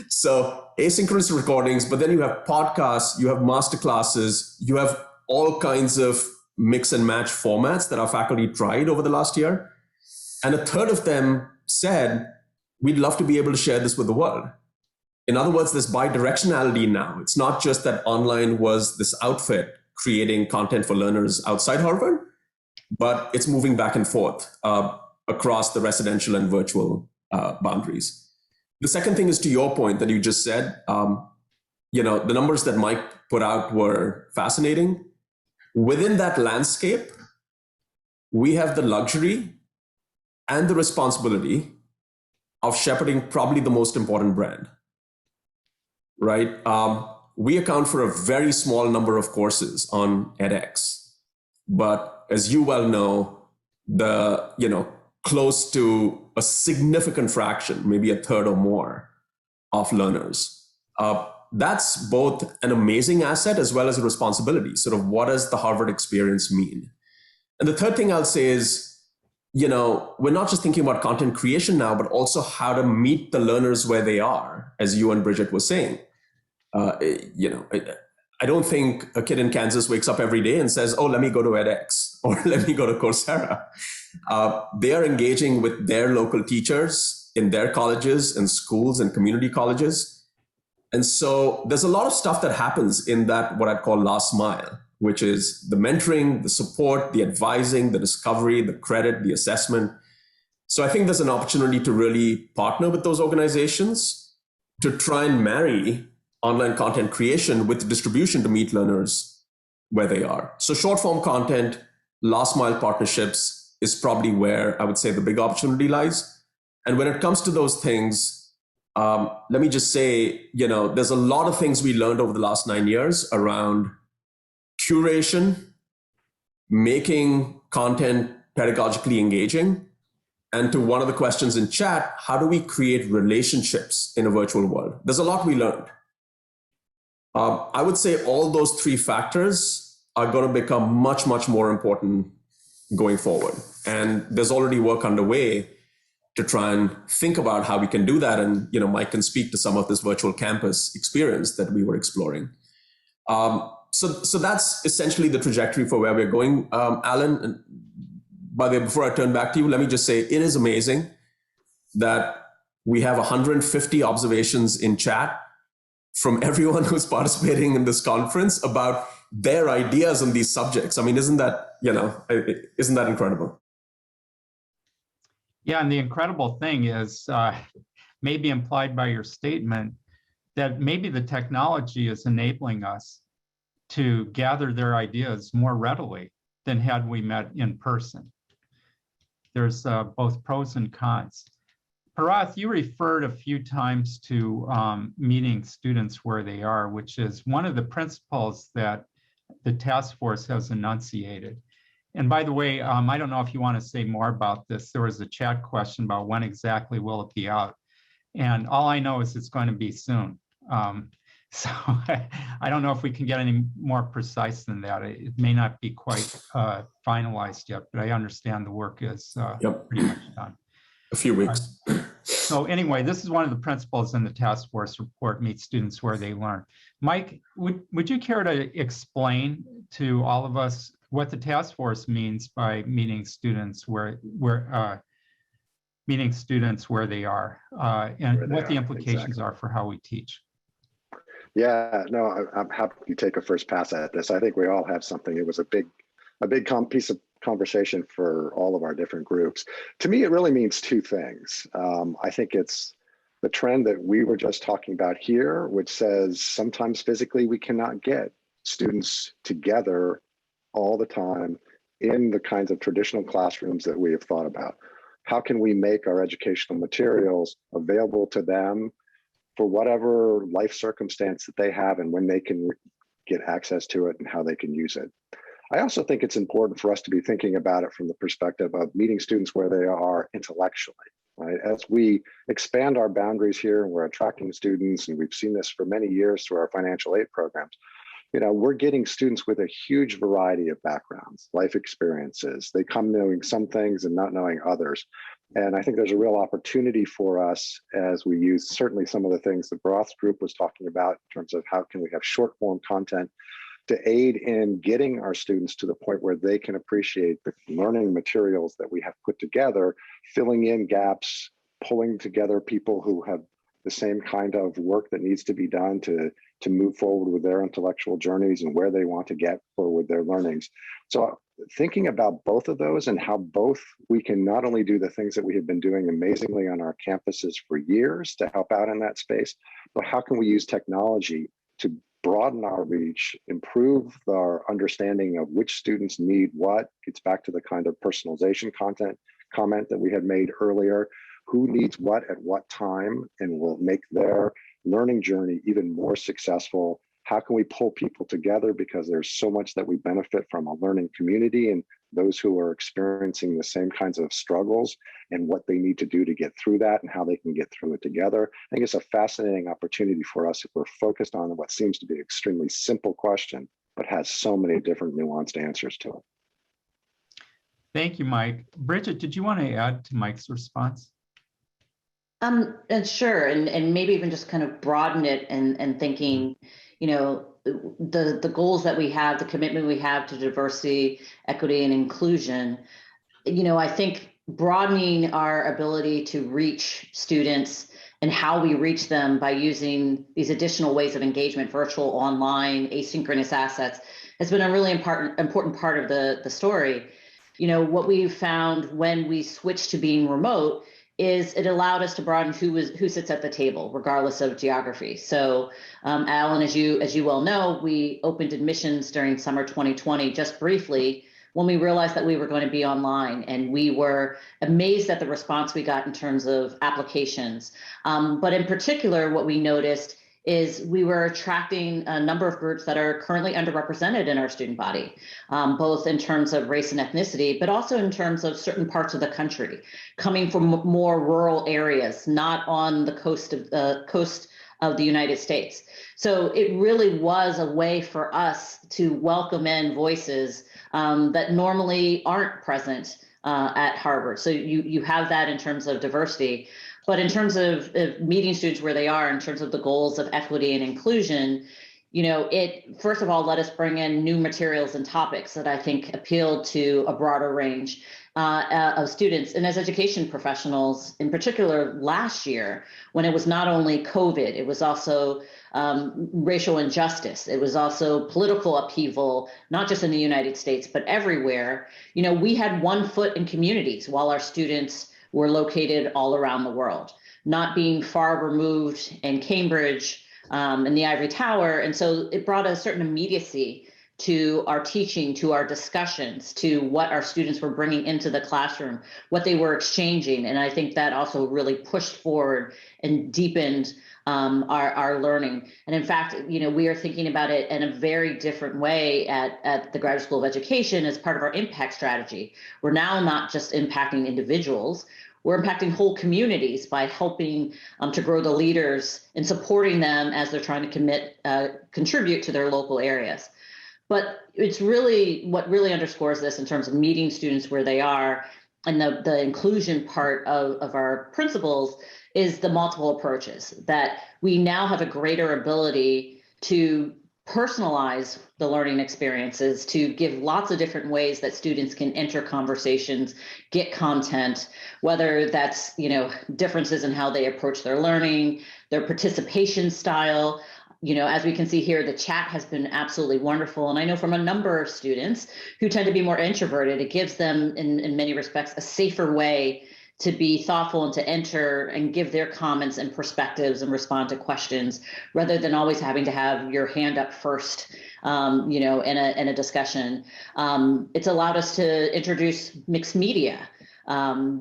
So asynchronous recordings, but then you have podcasts, you have masterclasses, you have all kinds of mix and match formats that our faculty tried over the last year. And a third of them said, we'd love to be able to share this with the world. In other words, there's bidirectionality now. It's not just that online was this outfit creating content for learners outside Harvard, but it's moving back and forth across the residential and virtual boundaries. The second thing is to your point that you just said, the numbers that Mike put out were fascinating. Within that landscape, we have the luxury and the responsibility of shepherding probably the most important brand, right? We account for a very small number of courses on edX, but as you well know, close to a significant fraction, maybe a third or more of learners. That's both an amazing asset as well as a responsibility. Sort of what does the Harvard experience mean? And the third thing I'll say is, we're not just thinking about content creation now, but also how to meet the learners where they are, as you and Bridget were saying. I don't think a kid in Kansas wakes up every day and says, oh, let me go to edX or let me go to Coursera. They are engaging with their local teachers in their colleges and schools and community colleges. And so there's a lot of stuff that happens in that, what I'd call last mile, which is the mentoring, the support, the advising, the discovery, the credit, the assessment. So I think there's an opportunity to really partner with those organizations to try and marry online content creation with distribution to meet learners where they are. So short form content, last mile partnerships is probably where I would say the big opportunity lies. And when it comes to those things, let me just say, there's a lot of things we learned over the last 9 years around curation, making content pedagogically engaging, and to one of the questions in chat, how do we create relationships in a virtual world? There's a lot we learned. I would say all those three factors are going to become much, much more important going forward. And there's already work underway to try and think about how we can do that. And, Mike can speak to some of this virtual campus experience that we were exploring. So that's essentially the trajectory for where we're going. Alan, and by the way, before I turn back to you, let me just say it is amazing that we have 150 observations in chat from everyone who's participating in this conference about their ideas on these subjects. I mean, isn't that incredible? Yeah, and the incredible thing is maybe implied by your statement that maybe the technology is enabling us to gather their ideas more readily than had we met in person. There's both pros and cons. Parath, you referred a few times to meeting students where they are, which is one of the principles that the task force has enunciated. And by the way, I don't know if you want to say more about this. There was a chat question about when exactly will it be out. And all I know is it's going to be soon. So I don't know if we can get any more precise than that. It may not be quite finalized yet, but I understand the work is pretty much done. A few weeks. So anyway, this is one of the principles in the task force report, meet students where they learn. Mike, would you care to explain to all of us what the task force means by meeting students where they are, and Where they what the are, implications exactly. are for how we teach? Yeah, no, I'm happy to take a first pass at this. I think we all have something. It was a big piece of conversation for all of our different groups. To me, it really means two things. I think it's the trend that we were just talking about here, which says sometimes physically we cannot get students together all the time in the kinds of traditional classrooms that we have thought about. How can we make our educational materials available to them for whatever life circumstance that they have and when they can get access to it and how they can use it? I also think it's important for us to be thinking about it from the perspective of meeting students where they are intellectually, right? As we expand our boundaries here and we're attracting students, and we've seen this for many years through our financial aid programs, we're getting students with a huge variety of backgrounds, life experiences. They come knowing some things and not knowing others. And I think there's a real opportunity for us as we use certainly some of the things the Broth group was talking about in terms of how can we have short form content to aid in getting our students to the point where they can appreciate the learning materials that we have put together, filling in gaps, pulling together people who have the same kind of work that needs to be done to move forward with their intellectual journeys and where they want to get forward with their learnings. So thinking about both of those and how both we can not only do the things that we have been doing amazingly on our campuses for years to help out in that space, but how can we use technology to broaden our reach, improve our understanding of which students need what. Gets back to the kind of personalization comment that we had made earlier. Who needs what at what time and will make their learning journey even more successful? How can we pull people together, because there's so much that we benefit from a learning community and those who are experiencing the same kinds of struggles and what they need to do to get through that and how they can get through it together. I think it's a fascinating opportunity for us if we're focused on what seems to be an extremely simple question, but has so many different nuanced answers to it. Thank you, Mike. Bridget, did you want to add to Mike's response? And sure, and maybe even just kind of broaden it and thinking, the goals that we have, the commitment we have to diversity, equity, and inclusion. I think broadening our ability to reach students and how we reach them by using these additional ways of engagement, virtual, online, asynchronous assets, has been a really important part of the story. What we've found when we switched to being remote is it allowed us to broaden who sits at the table, regardless of geography. So, Alan, as you well know, we opened admissions during summer 2020, just briefly, when we realized that we were going to be online, and we were amazed at the response we got in terms of applications. But in particular, what we noticed is we were attracting a number of groups that are currently underrepresented in our student body, both in terms of race and ethnicity, but also in terms of certain parts of the country, coming from more rural areas, not on the coast of the United States. So it really was a way for us to welcome in voices that normally aren't present at Harvard. So you have that in terms of diversity. But in terms of meeting students where they are, in terms of the goals of equity and inclusion, it first of all let us bring in new materials and topics that I think appealed to a broader range of students. And as education professionals, in particular last year, when it was not only COVID, it was also racial injustice. It was also political upheaval, not just in the United States, but everywhere. We had one foot in communities while our students were located all around the world, not being far removed in Cambridge, in the Ivory Tower. And so it brought a certain immediacy to our teaching, to our discussions, to what our students were bringing into the classroom, what they were exchanging. And I think that also really pushed forward and deepened our learning. And in fact, we are thinking about it in a very different way at the Graduate School of Education as part of our impact strategy. We're now not just impacting individuals, we're impacting whole communities by helping to grow the leaders and supporting them as they're trying to contribute to their local areas. But it's really what really underscores this in terms of meeting students where they are the inclusion part of our principles is the multiple approaches, that we now have a greater ability to personalize the learning experiences, to give lots of different ways that students can enter conversations, get content, whether that's, differences in how they approach their learning, their participation style. As we can see here, the chat has been absolutely wonderful. And I know from a number of students who tend to be more introverted, it gives them in many respects a safer way to be thoughtful and to enter and give their comments and perspectives and respond to questions, rather than always having to have your hand up first, in a discussion. It's allowed us to introduce mixed media,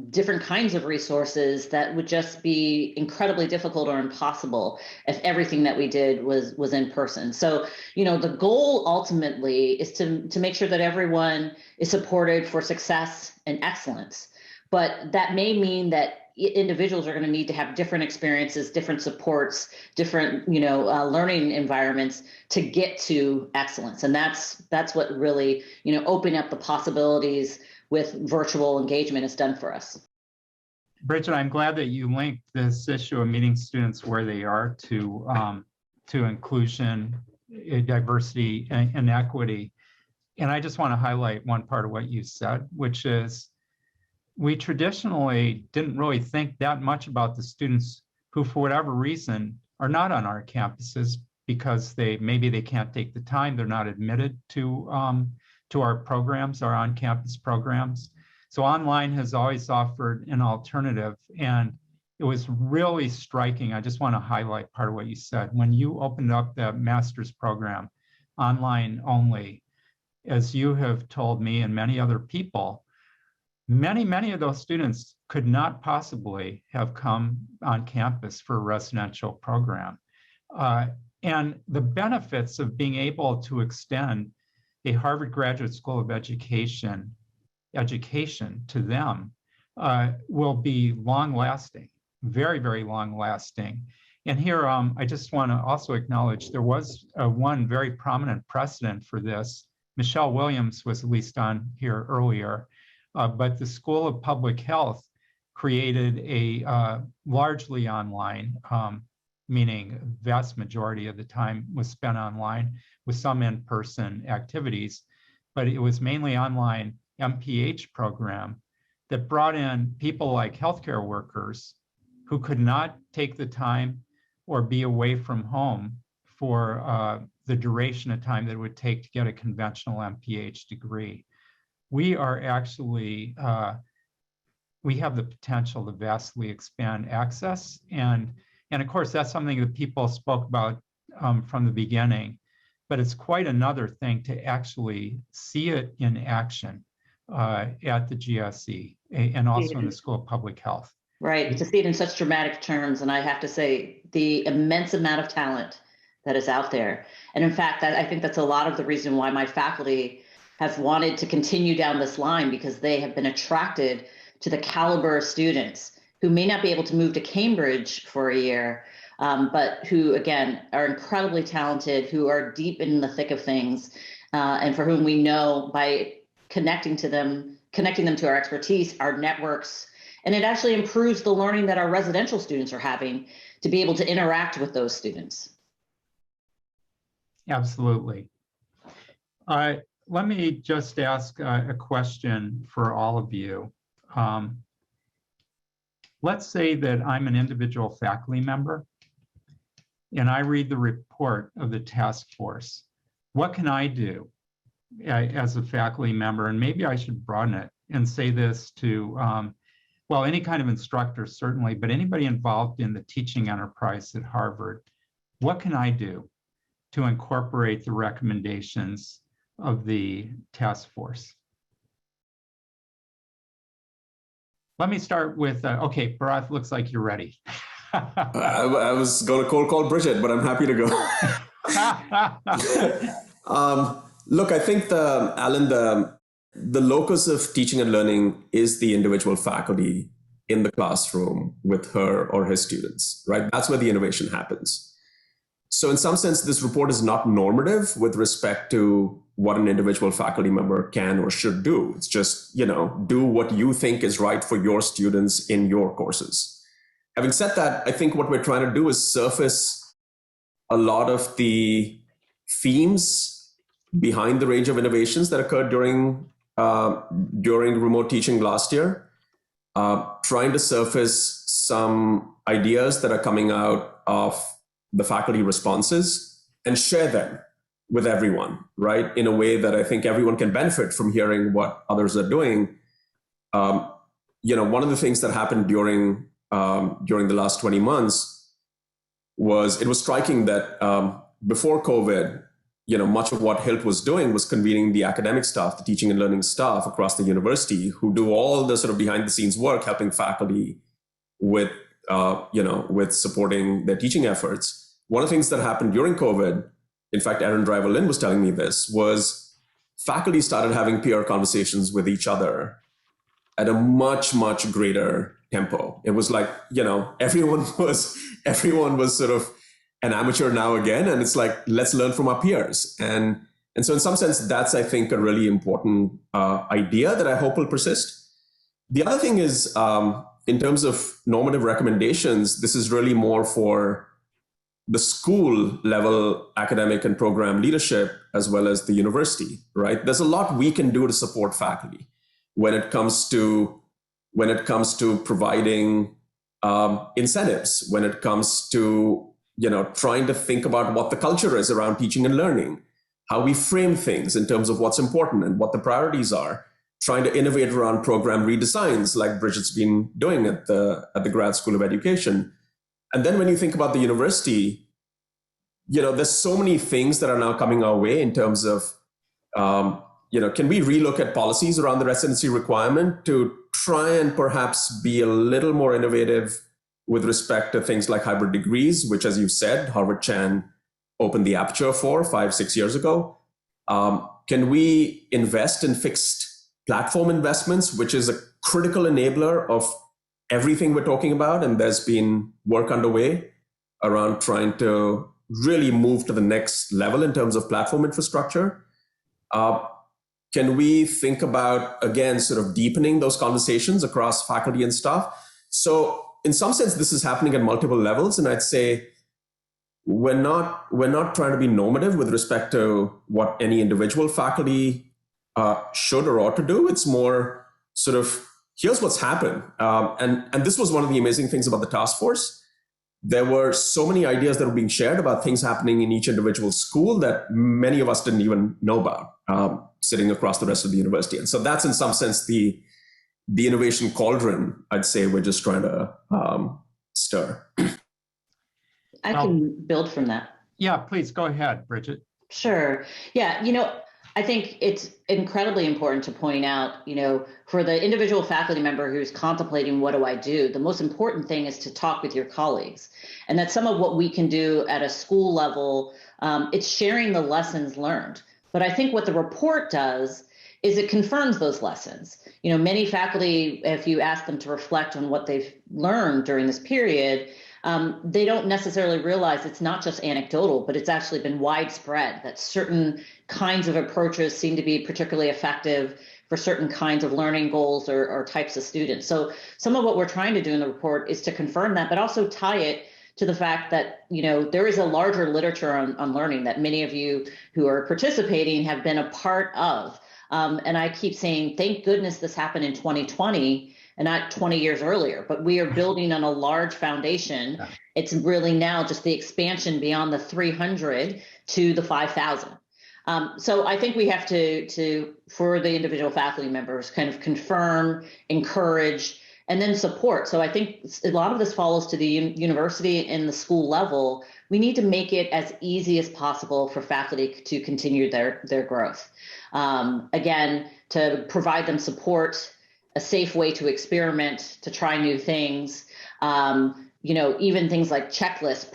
different kinds of resources that would just be incredibly difficult or impossible if everything that we did was in person. So, the goal ultimately is to make sure that everyone is supported for success and excellence. But that may mean that individuals are going to need to have different experiences, different supports, different, learning environments to get to excellence. And that's what really, opening up the possibilities with virtual engagement has done for us. Bridget, I'm glad that you linked this issue of meeting students where they are to inclusion, diversity, and equity. And I just want to highlight one part of what you said, which is we traditionally didn't really think that much about the students who, for whatever reason, are not on our campuses because maybe they can't take the time, they're not admitted to our programs, our on-campus programs. So online has always offered an alternative, and it was really striking. I just want to highlight part of what you said. When you opened up the master's program online only, as you have told me and many other people, many of those students could not possibly have come on campus for a residential program. And the benefits of being able to extend a Harvard Graduate School of Education to them will be long-lasting, very, very long-lasting. And here, I just want to also acknowledge there was one very prominent precedent for this. Michelle Williams was at least on here earlier. But the School of Public Health created a largely online, meaning vast majority of the time was spent online with some in-person activities, but it was mainly online MPH program that brought in people like healthcare workers who could not take the time or be away from home for the duration of time that it would take to get a conventional MPH degree. We are actually, we have the potential to vastly expand access. And of course, that's something that people spoke about from the beginning, but it's quite another thing to actually see it in action at the GSE and also in the School of Public Health. Right, to see it in such dramatic terms. And I have to say, the immense amount of talent that is out there. And in fact, I think that's a lot of the reason why my faculty have wanted to continue down this line, because they have been attracted to the caliber of students who may not be able to move to Cambridge for a year, but who, again, are incredibly talented, who are deep in the thick of things, and for whom we know by connecting them to our expertise, our networks, and it actually improves the learning that our residential students are having to be able to interact with those students. Absolutely. Let me just ask a question for all of you. Let's say that I'm an individual faculty member and I read the report of the task force. What can I do as a faculty member? And maybe I should broaden it and say this to, well, any kind of instructor, certainly, but anybody involved in the teaching enterprise at Harvard. What can I do to incorporate the recommendations of the task force? Let me start with, okay, Bharath, looks like you're ready. I was going to cold call Bridget, but I'm happy to go. Look, I think Alan, the locus of teaching and learning is the individual faculty in the classroom with her or his students, right? That's where the innovation happens. So in some sense, this report is not normative with respect to what an individual faculty member can or should do. It's just, do what you think is right for your students in your courses. Having said that, I think what we're trying to do is surface a lot of the themes behind the range of innovations that occurred during remote teaching last year, trying to surface some ideas that are coming out of the faculty responses and share them with everyone, right? In a way that I think everyone can benefit from hearing what others are doing. One of the things that happened during the last 20 months was it was striking that before COVID, much of what HILT was doing was convening the academic staff, the teaching and learning staff across the university who do all the sort of behind the scenes work, helping faculty with supporting their teaching efforts. One of the things that happened during COVID, in fact, Aaron Driver-Lynn was telling me this, was faculty started having peer conversations with each other at a much, much greater tempo. It was like, everyone was sort of an amateur now again, and it's like, let's learn from our peers. And so in some sense, that's, I think, a really important idea that I hope will persist. The other thing is, in terms of normative recommendations, this is really more for the school level academic and program leadership, as well as the university, right? There's a lot we can do to support faculty when it comes to providing incentives, when it comes to trying to think about what the culture is around teaching and learning, how we frame things in terms of what's important and what the priorities are, trying to innovate around program redesigns like Bridget's been doing at the Grad School of Education. And then when you think about the university, there's so many things that are now coming our way in terms of, can we relook at policies around the residency requirement to try and perhaps be a little more innovative with respect to things like hybrid degrees, which, as you said, Harvard Chan opened the aperture for 5-6 years ago. Can we invest in fixed platform investments, which is a critical enabler of everything we're talking about? And there's been work underway around trying to really move to the next level in terms of platform infrastructure. Can we think about, again, sort of deepening those conversations across faculty and staff? So in some sense, this is happening at multiple levels. And I'd say we're not trying to be normative with respect to what any individual faculty should or ought to do. It's more sort of, here's what's happened. And this was one of the amazing things about the task force. There were so many ideas that were being shared about things happening in each individual school that many of us didn't even know about, sitting across the rest of the university. And so that's in some sense the innovation cauldron, I'd say we're just trying to stir. I can build from that. Yeah, please go ahead, Bridget. Sure. Yeah, I think it's incredibly important to point out, for the individual faculty member who's contemplating, what do I do? The most important thing is to talk with your colleagues. And that's some of what we can do at a school level. It's sharing the lessons learned. But I think what the report does is it confirms those lessons. Many faculty, if you ask them to reflect on what they've learned during this period, they don't necessarily realize it's not just anecdotal, but it's actually been widespread, that certain kinds of approaches seem to be particularly effective for certain kinds of learning goals or types of students. So some of what we're trying to do in the report is to confirm that, but also tie it to the fact that, there is a larger literature on learning that many of you who are participating have been a part of. And I keep saying, thank goodness this happened in 2020 and not 20 years earlier, but we are building on a large foundation. Yeah. It's really now just the expansion beyond the 300 to the 5,000. So I think we have to, for the individual faculty members, kind of confirm, encourage, and then support. So I think a lot of this follows to the university and the school level. We need to make it as easy as possible for faculty to continue their growth. Again, to provide them support, a safe way to experiment, to try new things, even things like checklists,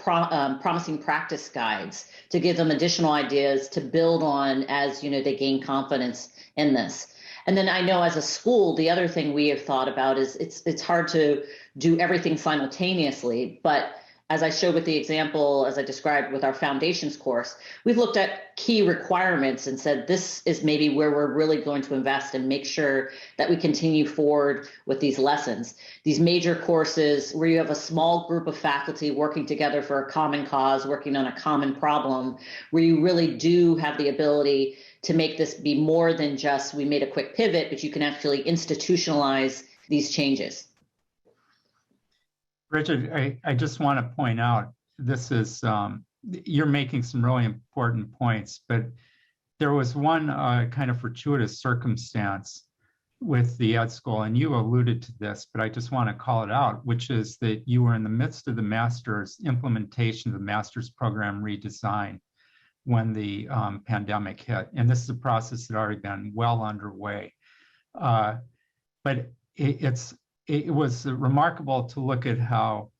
promising practice guides, to give them additional ideas to build on as they gain confidence in this. And then I know as a school, the other thing we have thought about is it's hard to do everything simultaneously, but as I showed with the example, as I described with our foundations course, we've looked at key requirements and said, this is maybe where we're really going to invest and make sure that we continue forward with these lessons. These major courses where you have a small group of faculty working together for a common cause, working on a common problem, where you really do have the ability to make this be more than just, we made a quick pivot, but you can actually institutionalize these changes. Bridget, I just want to point out, this is, you're making some really important points, but there was one kind of fortuitous circumstance with the Ed School, and you alluded to this, but I just want to call it out, which is that you were in the midst of the master's implementation of the master's program redesign when the pandemic hit. And this is a process that had already been well underway. But it was remarkable to look at how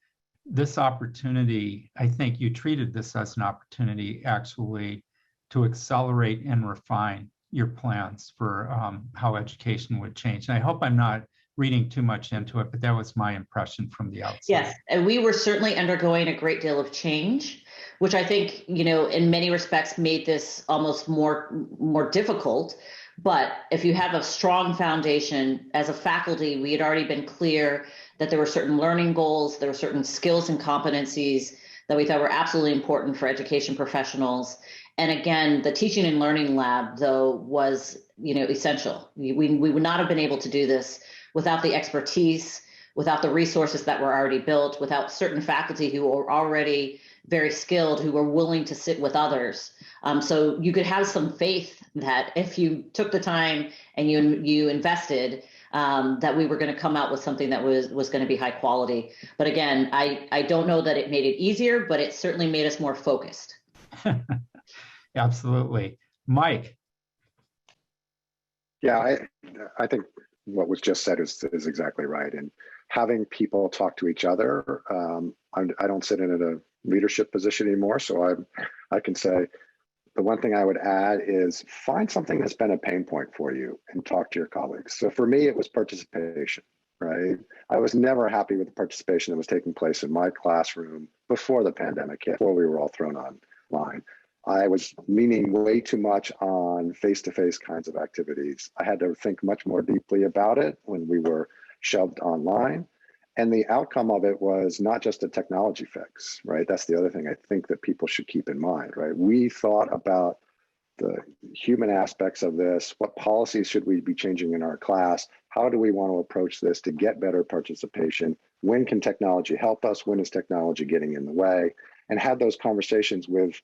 this opportunity, I think you treated this as an opportunity actually to accelerate and refine your plans for how education would change. And I hope I'm not reading too much into it, but that was my impression from the outside. Yes, and we were certainly undergoing a great deal of change, which I think, in many respects made this almost more difficult. But if you have a strong foundation, as a faculty, we had already been clear that there were certain learning goals, there were certain skills and competencies that we thought were absolutely important for education professionals. And again, the teaching and learning lab, though, was essential. We would not have been able to do this without the expertise, without the resources that were already built, without certain faculty who were already very skilled, who were willing to sit with others. So you could have some faith that if you took the time and you invested, that we were going to come out with something that was going to be high quality. But again, I don't know that it made it easier, but it certainly made us more focused. Absolutely. Mike. Yeah, I think what was just said is exactly right. And having people talk to each other, I don't sit in a leadership position anymore, so I can say the one thing I would add is find something that's been a pain point for you and talk to your colleagues. So for me, it was participation, right? I was never happy with the participation that was taking place in my classroom before the pandemic hit, before we were all thrown online. I was leaning way too much on face-to-face kinds of activities. I had to think much more deeply about it when we were shoved online. And the outcome of it was not just a technology fix, right? That's the other thing I think that people should keep in mind, right? We thought about the human aspects of this. What policies should we be changing in our class? How do we want to approach this to get better participation? When can technology help us? When is technology getting in the way? And had those conversations with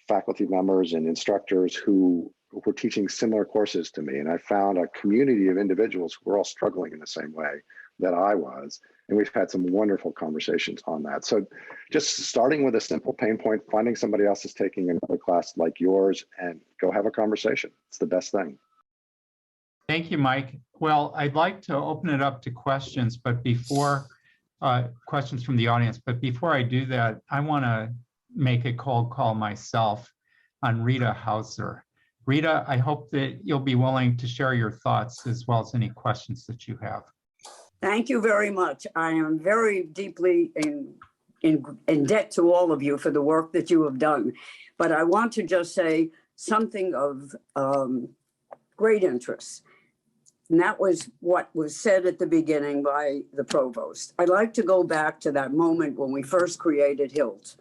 faculty members and instructors who were teaching similar courses to me. And I found a community of individuals who were all struggling in the same way that I was. And we've had some wonderful conversations on that. So just starting with a simple pain point, finding somebody else is taking another class like yours and go have a conversation. It's the best thing. Thank you, Mike. Well, I'd like to open it up to questions, but before questions from the audience, but before I do that, I want to make a cold call myself on Rita Hauser. Rita, I hope that you'll be willing to share your thoughts as well as any questions that you have. Thank you very much. I am very deeply in debt to all of you for the work that you have done. But I want to just say something of great interest. And that was what was said at the beginning by the provost. I'd like to go back to that moment when we first created HILT.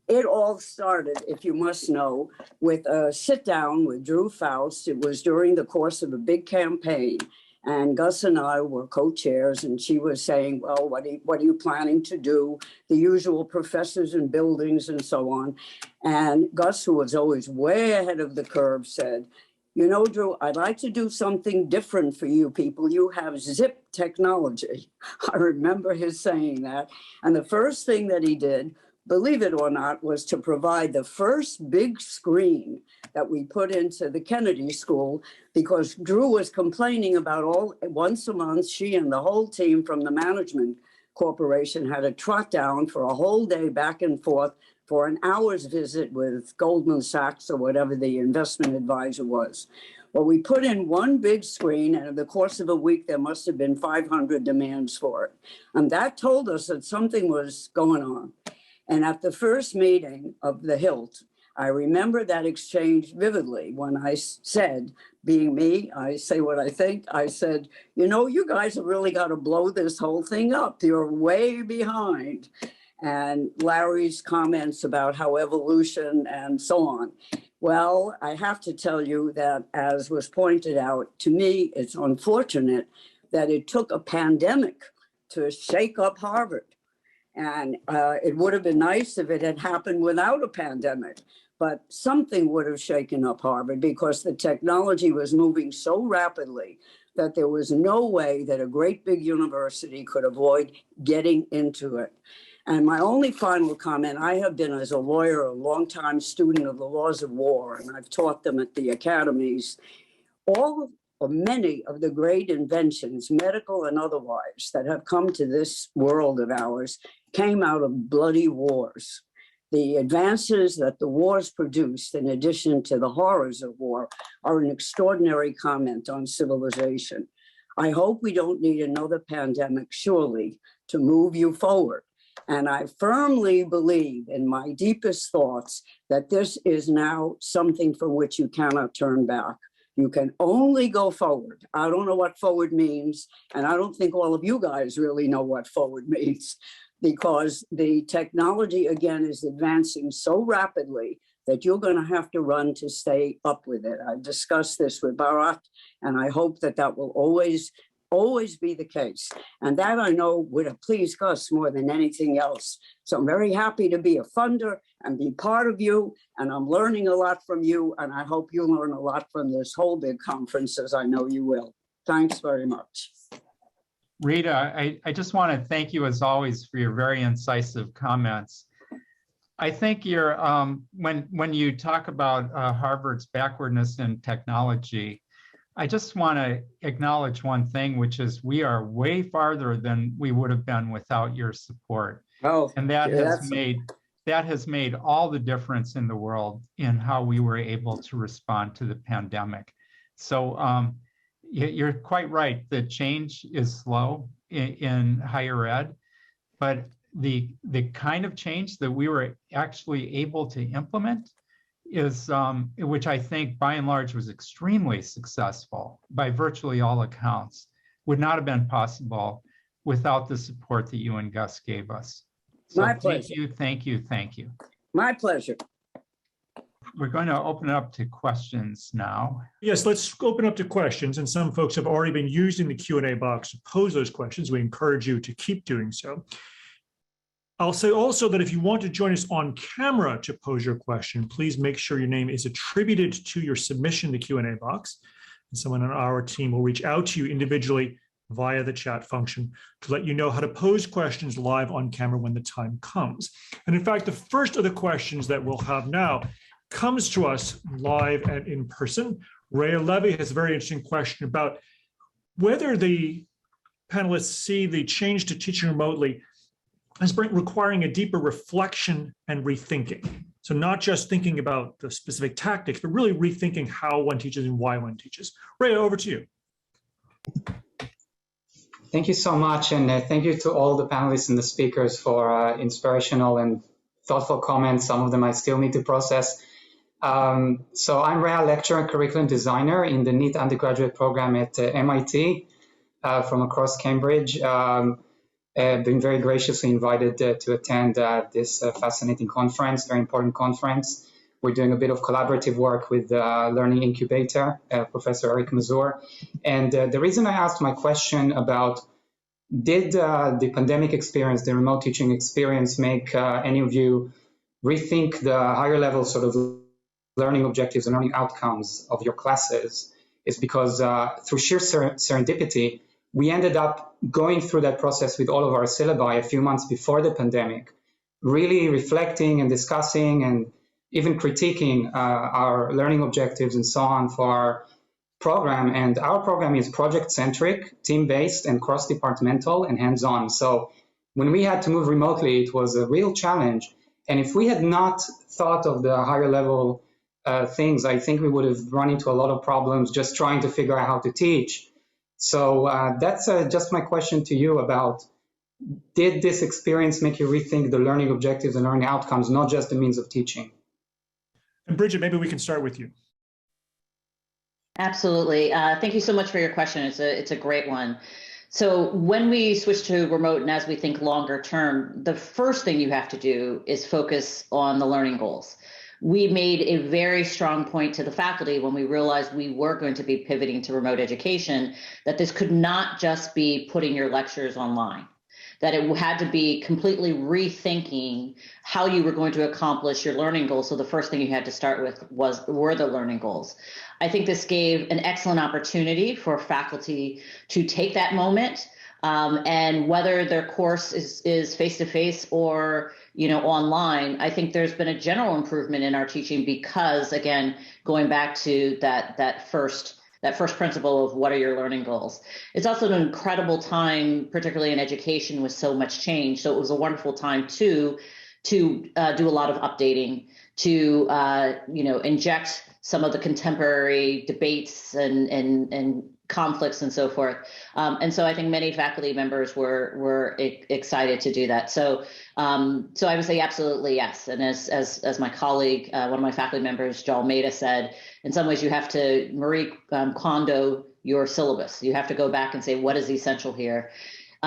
It all started, if you must know, with a sit down with Drew Faust. It was during the course of a big campaign. And Gus and I were co-chairs, and she was saying, well, what are you planning to do? The usual professors and buildings and so on. And Gus, who was always way ahead of the curve, said, you know, Drew, I'd like to do something different for you people. You have zip technology. I remember his saying that. And the first thing that he did, believe it or not, was to provide the first big screen that we put into the Kennedy School, because Drew was complaining about once a month, she and the whole team from the management corporation had to trot down for a whole day back and forth for an hour's visit with Goldman Sachs or whatever the investment advisor was. Well, we put in one big screen, and in the course of a week, there must have been 500 demands for it. And that told us that something was going on. And at the first meeting of the HILT, I remember that exchange vividly when I said, being me, I say what I think. I said, you know, you guys have really got to blow this whole thing up. You're way behind. And Larry's comments about how evolution and so on. Well, I have to tell you that, as was pointed out, to me, it's unfortunate that it took a pandemic to shake up Harvard. And it would have been nice if it had happened without a pandemic, but something would have shaken up Harvard because the technology was moving so rapidly that there was no way that a great big university could avoid getting into it. And my only final comment, I have been, as a lawyer, a longtime student of the laws of war, and I've taught them at the academies. All or many of the great inventions, medical and otherwise, that have come to this world of ours came out of bloody wars. The advances that the wars produced, in addition to the horrors of war, are an extraordinary comment on civilization. I hope we don't need another pandemic, surely, to move you forward. And I firmly believe in my deepest thoughts that this is now something from which you cannot turn back. You can only go forward. I don't know what forward means, and I don't think all of you guys really know what forward means, because the technology, again, is advancing so rapidly that you're going to have to run to stay up with it. I've discussed this with Bharat, and I hope that that will always be the case. And that, I know, would have pleased Gus more than anything else. So I'm very happy to be a funder and be part of you. And I'm learning a lot from you. And I hope you learn a lot from this whole big conference, as I know you will. Thanks very much. Rita, I just want to thank you, as always, for your very incisive comments. I think you're, when you talk about Harvard's backwardness in technology, I just want to acknowledge one thing, which is we are way farther than we would have been without your support. Oh, and that has made all the difference in the world in how we were able to respond to the pandemic. So you're quite right. The change is slow in higher ed, but the kind of change that we were actually able to implement is, which I think by and large was extremely successful by virtually all accounts, would not have been possible without the support that you and Gus gave us. So my pleasure. Thank you. My pleasure. We're going to open it up to questions now. Yes, let's open up to questions. And some folks have already been using the Q&A box to pose those questions. We encourage you to keep doing so. I'll say also that if you want to join us on camera to pose your question, please make sure your name is attributed to your submission to Q&A box. And someone on our team will reach out to you individually via the chat function to let you know how to pose questions live on camera when the time comes. And in fact, the first of the questions that we'll have now comes to us live and in person. Rhea Levy has a very interesting question about whether the panelists see the change to teaching remotely as requiring a deeper reflection and rethinking. So not just thinking about the specific tactics, but really rethinking how one teaches and why one teaches. Rhea, over to you. Thank you so much. And thank you to all the panelists and the speakers for inspirational and thoughtful comments. Some of them I still need to process. So I'm Rhea, lecturer and curriculum designer in the NEET undergraduate program at MIT from across Cambridge. Been very graciously invited to attend this fascinating conference, very important conference. We're doing a bit of collaborative work with Learning Incubator, Professor Eric Mazur. And the reason I asked my question about did the pandemic experience, the remote teaching experience, make any of you rethink the higher level sort of learning objectives and learning outcomes of your classes, is because through sheer serendipity, we ended up going through that process with all of our syllabi a few months before the pandemic, really reflecting and discussing and even critiquing our learning objectives and so on for our program. And our program is project-centric, team-based, and cross-departmental and hands-on. So when we had to move remotely, it was a real challenge. And if we had not thought of the higher level things, I think we would have run into a lot of problems just trying to figure out how to teach. So that's just my question to you about did this experience make you rethink the learning objectives and learning outcomes, not just the means of teaching? And Bridget, maybe we can start with you. Absolutely. Thank you so much for your question. It's a great one. So when we switch to remote and as we think longer term, the first thing you have to do is focus on the learning goals. We made a very strong point to the faculty when we realized we were going to be pivoting to remote education, that this could not just be putting your lectures online, that it had to be completely rethinking how you were going to accomplish your learning goals. So the first thing you had to start with were the learning goals. I think this gave an excellent opportunity for faculty to take that moment, and whether their course is face-to-face or online, I think there's been a general improvement in our teaching because, again, going back to that first principle of what are your learning goals. It's also an incredible time, particularly in education, with so much change. So it was a wonderful time to do a lot of updating, to inject some of the contemporary debates and conflicts and so forth. And so I think many faculty members were excited to do that. So I would say absolutely yes. And as my colleague, one of my faculty members, Joel Maida, said, in some ways you have to Marie Kondo your syllabus. You have to go back and say, what is essential here?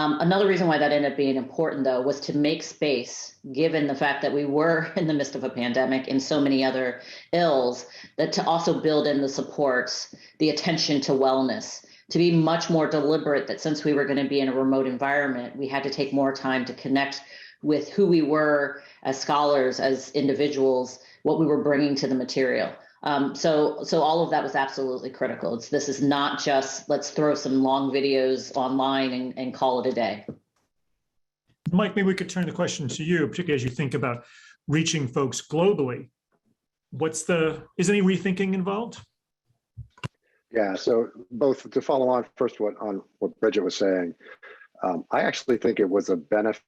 Another reason why that ended up being important, though, was to make space, given the fact that we were in the midst of a pandemic and so many other ills, that to also build in the supports, the attention to wellness, to be much more deliberate that since we were going to be in a remote environment, we had to take more time to connect with who we were as scholars, as individuals, what we were bringing to the material. So all of that was absolutely critical. This is not just let's throw some long videos online and call it a day. Mike, maybe we could turn the question to you, particularly as you think about reaching folks globally. Is any rethinking involved? Yeah, so both to follow on first on what Bridget was saying, I actually think it was a benefit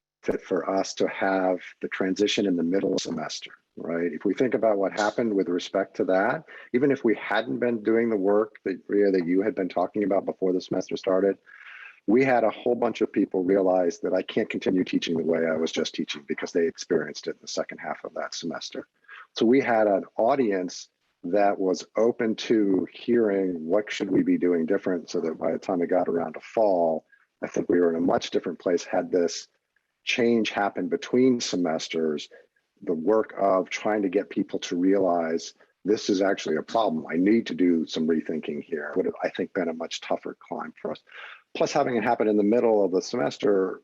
for us to have the transition in the middle of semester, right? If we think about what happened with respect to that, even if we hadn't been doing the work that you had been talking about before the semester started, we had a whole bunch of people realize that I can't continue teaching the way I was just teaching because they experienced it in the second half of that semester. So we had an audience that was open to hearing what should we be doing different, so that by the time it got around to fall, I think we were in a much different place had this change happen between semesters, the work of trying to get people to realize this is actually a problem. I need to do some rethinking here. Would have, I think, been a much tougher climb for us. Plus, having it happen in the middle of the semester,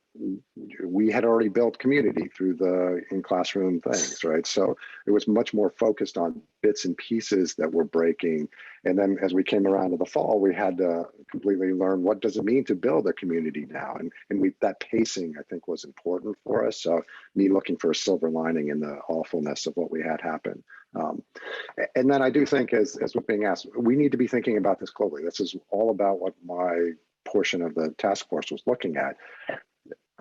we had already built community through the in-classroom things, right? So it was much more focused on bits and pieces that were breaking. And then as we came around to the fall, we had to completely learn what does it mean to build a community now. And that pacing, I think, was important for us. So me looking for a silver lining in the awfulness of what we had happen. And then I do think, as was being asked, we need to be thinking about this globally. This is all about what my portion of the task force was looking at.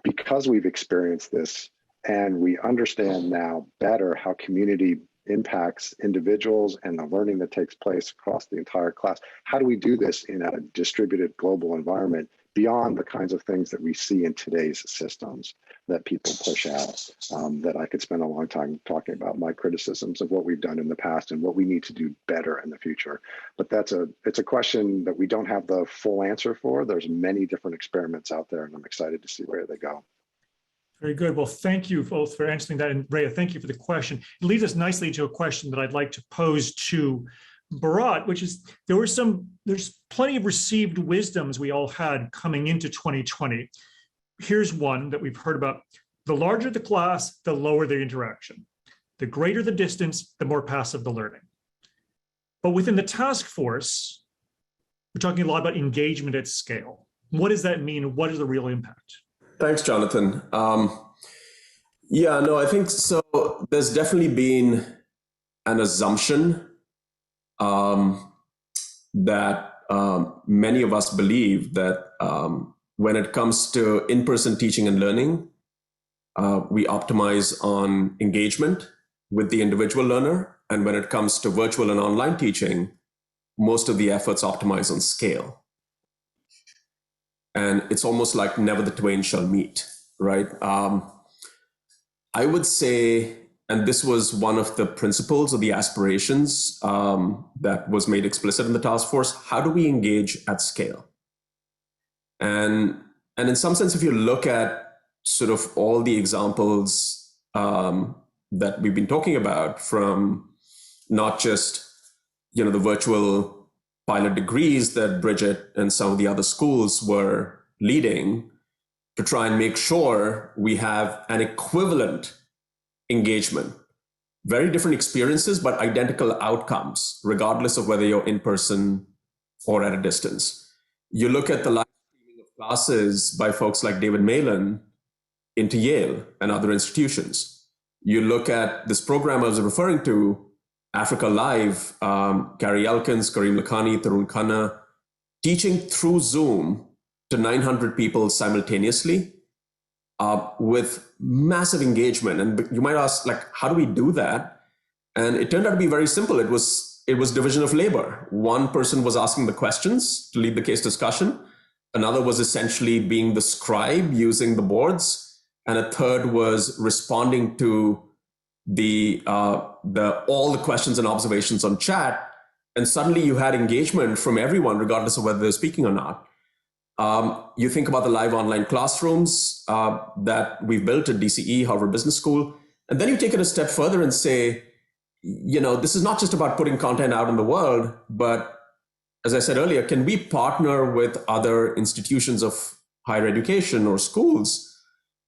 Because we've experienced this and we understand now better how community impacts individuals and the learning that takes place across the entire class, how do we do this in a distributed global environment beyond the kinds of things that we see in today's systems that people push out, that I could spend a long time talking about my criticisms of what we've done in the past and what we need to do better in the future. But it's a question that we don't have the full answer for. There's many different experiments out there, and I'm excited to see where they go. Very good. Well, thank you both for answering that. And Rhea, thank you for the question. It leads us nicely to a question that I'd like to pose to Bharat, which is there's plenty of received wisdoms we all had coming into 2020. Here's one that we've heard about. The larger the class, the lower the interaction. The greater the distance, the more passive the learning. But within the task force, we're talking a lot about engagement at scale. What does that mean? What is the real impact? Thanks, Jonathan. I think so. There's definitely been an assumption that many of us believe that when it comes to in-person teaching and learning, we optimize on engagement with the individual learner. And when it comes to virtual and online teaching, most of the efforts optimize on scale. And it's almost like never the twain shall meet. right? I would say, and this was one of the principles or the aspirations that was made explicit in the task force, how do we engage at scale? And in some sense, if you look at sort of all the examples that we've been talking about, from not just, the virtual pilot degrees that Bridget and some of the other schools were leading, to try and make sure we have an equivalent engagement. Very different experiences, but identical outcomes, regardless of whether you're in person or at a distance. You look at the live streaming of classes by folks like David Malin into Yale and other institutions. You look at this program I was referring to, Africa Live, Gary Elkins, Kareem Lakhani, Tarun Khanna, teaching through Zoom to 900 people simultaneously with massive engagement. And you might ask, how do we do that? And it turned out to be very simple. It was division of labor. One person was asking the questions to lead the case discussion. Another was essentially being the scribe using the boards. And a third was responding to all the questions and observations on chat. And suddenly you had engagement from everyone, regardless of whether they're speaking or not. You think about the live online classrooms that we've built at DCE, Harvard Business School, and then you take it a step further and say, this is not just about putting content out in the world, but as I said earlier, can we partner with other institutions of higher education or schools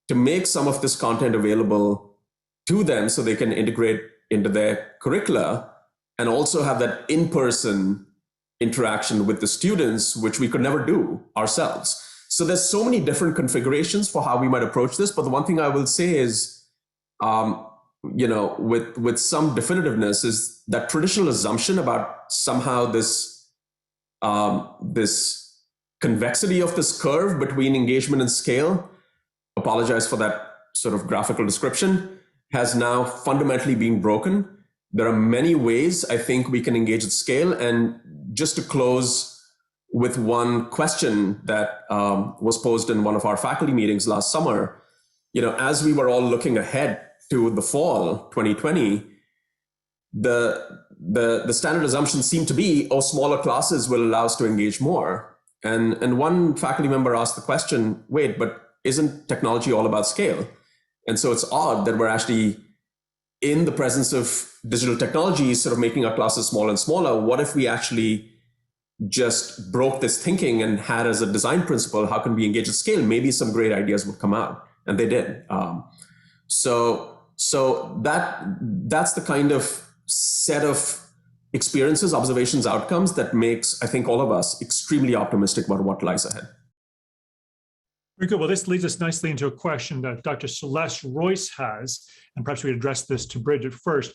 to make some of this content available to them so they can integrate into their curricula and also have that in-person interaction with the students, which we could never do ourselves. So there's so many different configurations for how we might approach this. But the one thing I will say is, with some definitiveness, is that traditional assumption about somehow this convexity of this curve between engagement and scale, apologize for that sort of graphical description, has now fundamentally been broken. There are many ways I think we can engage at scale. And just to close with one question that was posed in one of our faculty meetings last summer, as we were all looking ahead to the fall 2020, the standard assumption seemed to be, smaller classes will allow us to engage more. And one faculty member asked the question, wait, but isn't technology all about scale? And so it's odd that we're actually in the presence of digital technology sort of making our classes smaller and smaller. What if we actually just broke this thinking and had as a design principle, how can we engage at scale? Maybe some great ideas would come out, and they did. So that's the kind of set of experiences, observations, outcomes that makes, I think, all of us extremely optimistic about what lies ahead. Very good. Well, this leads us nicely into a question that Dr. Celeste Royce has, and perhaps we address this to Bridget first,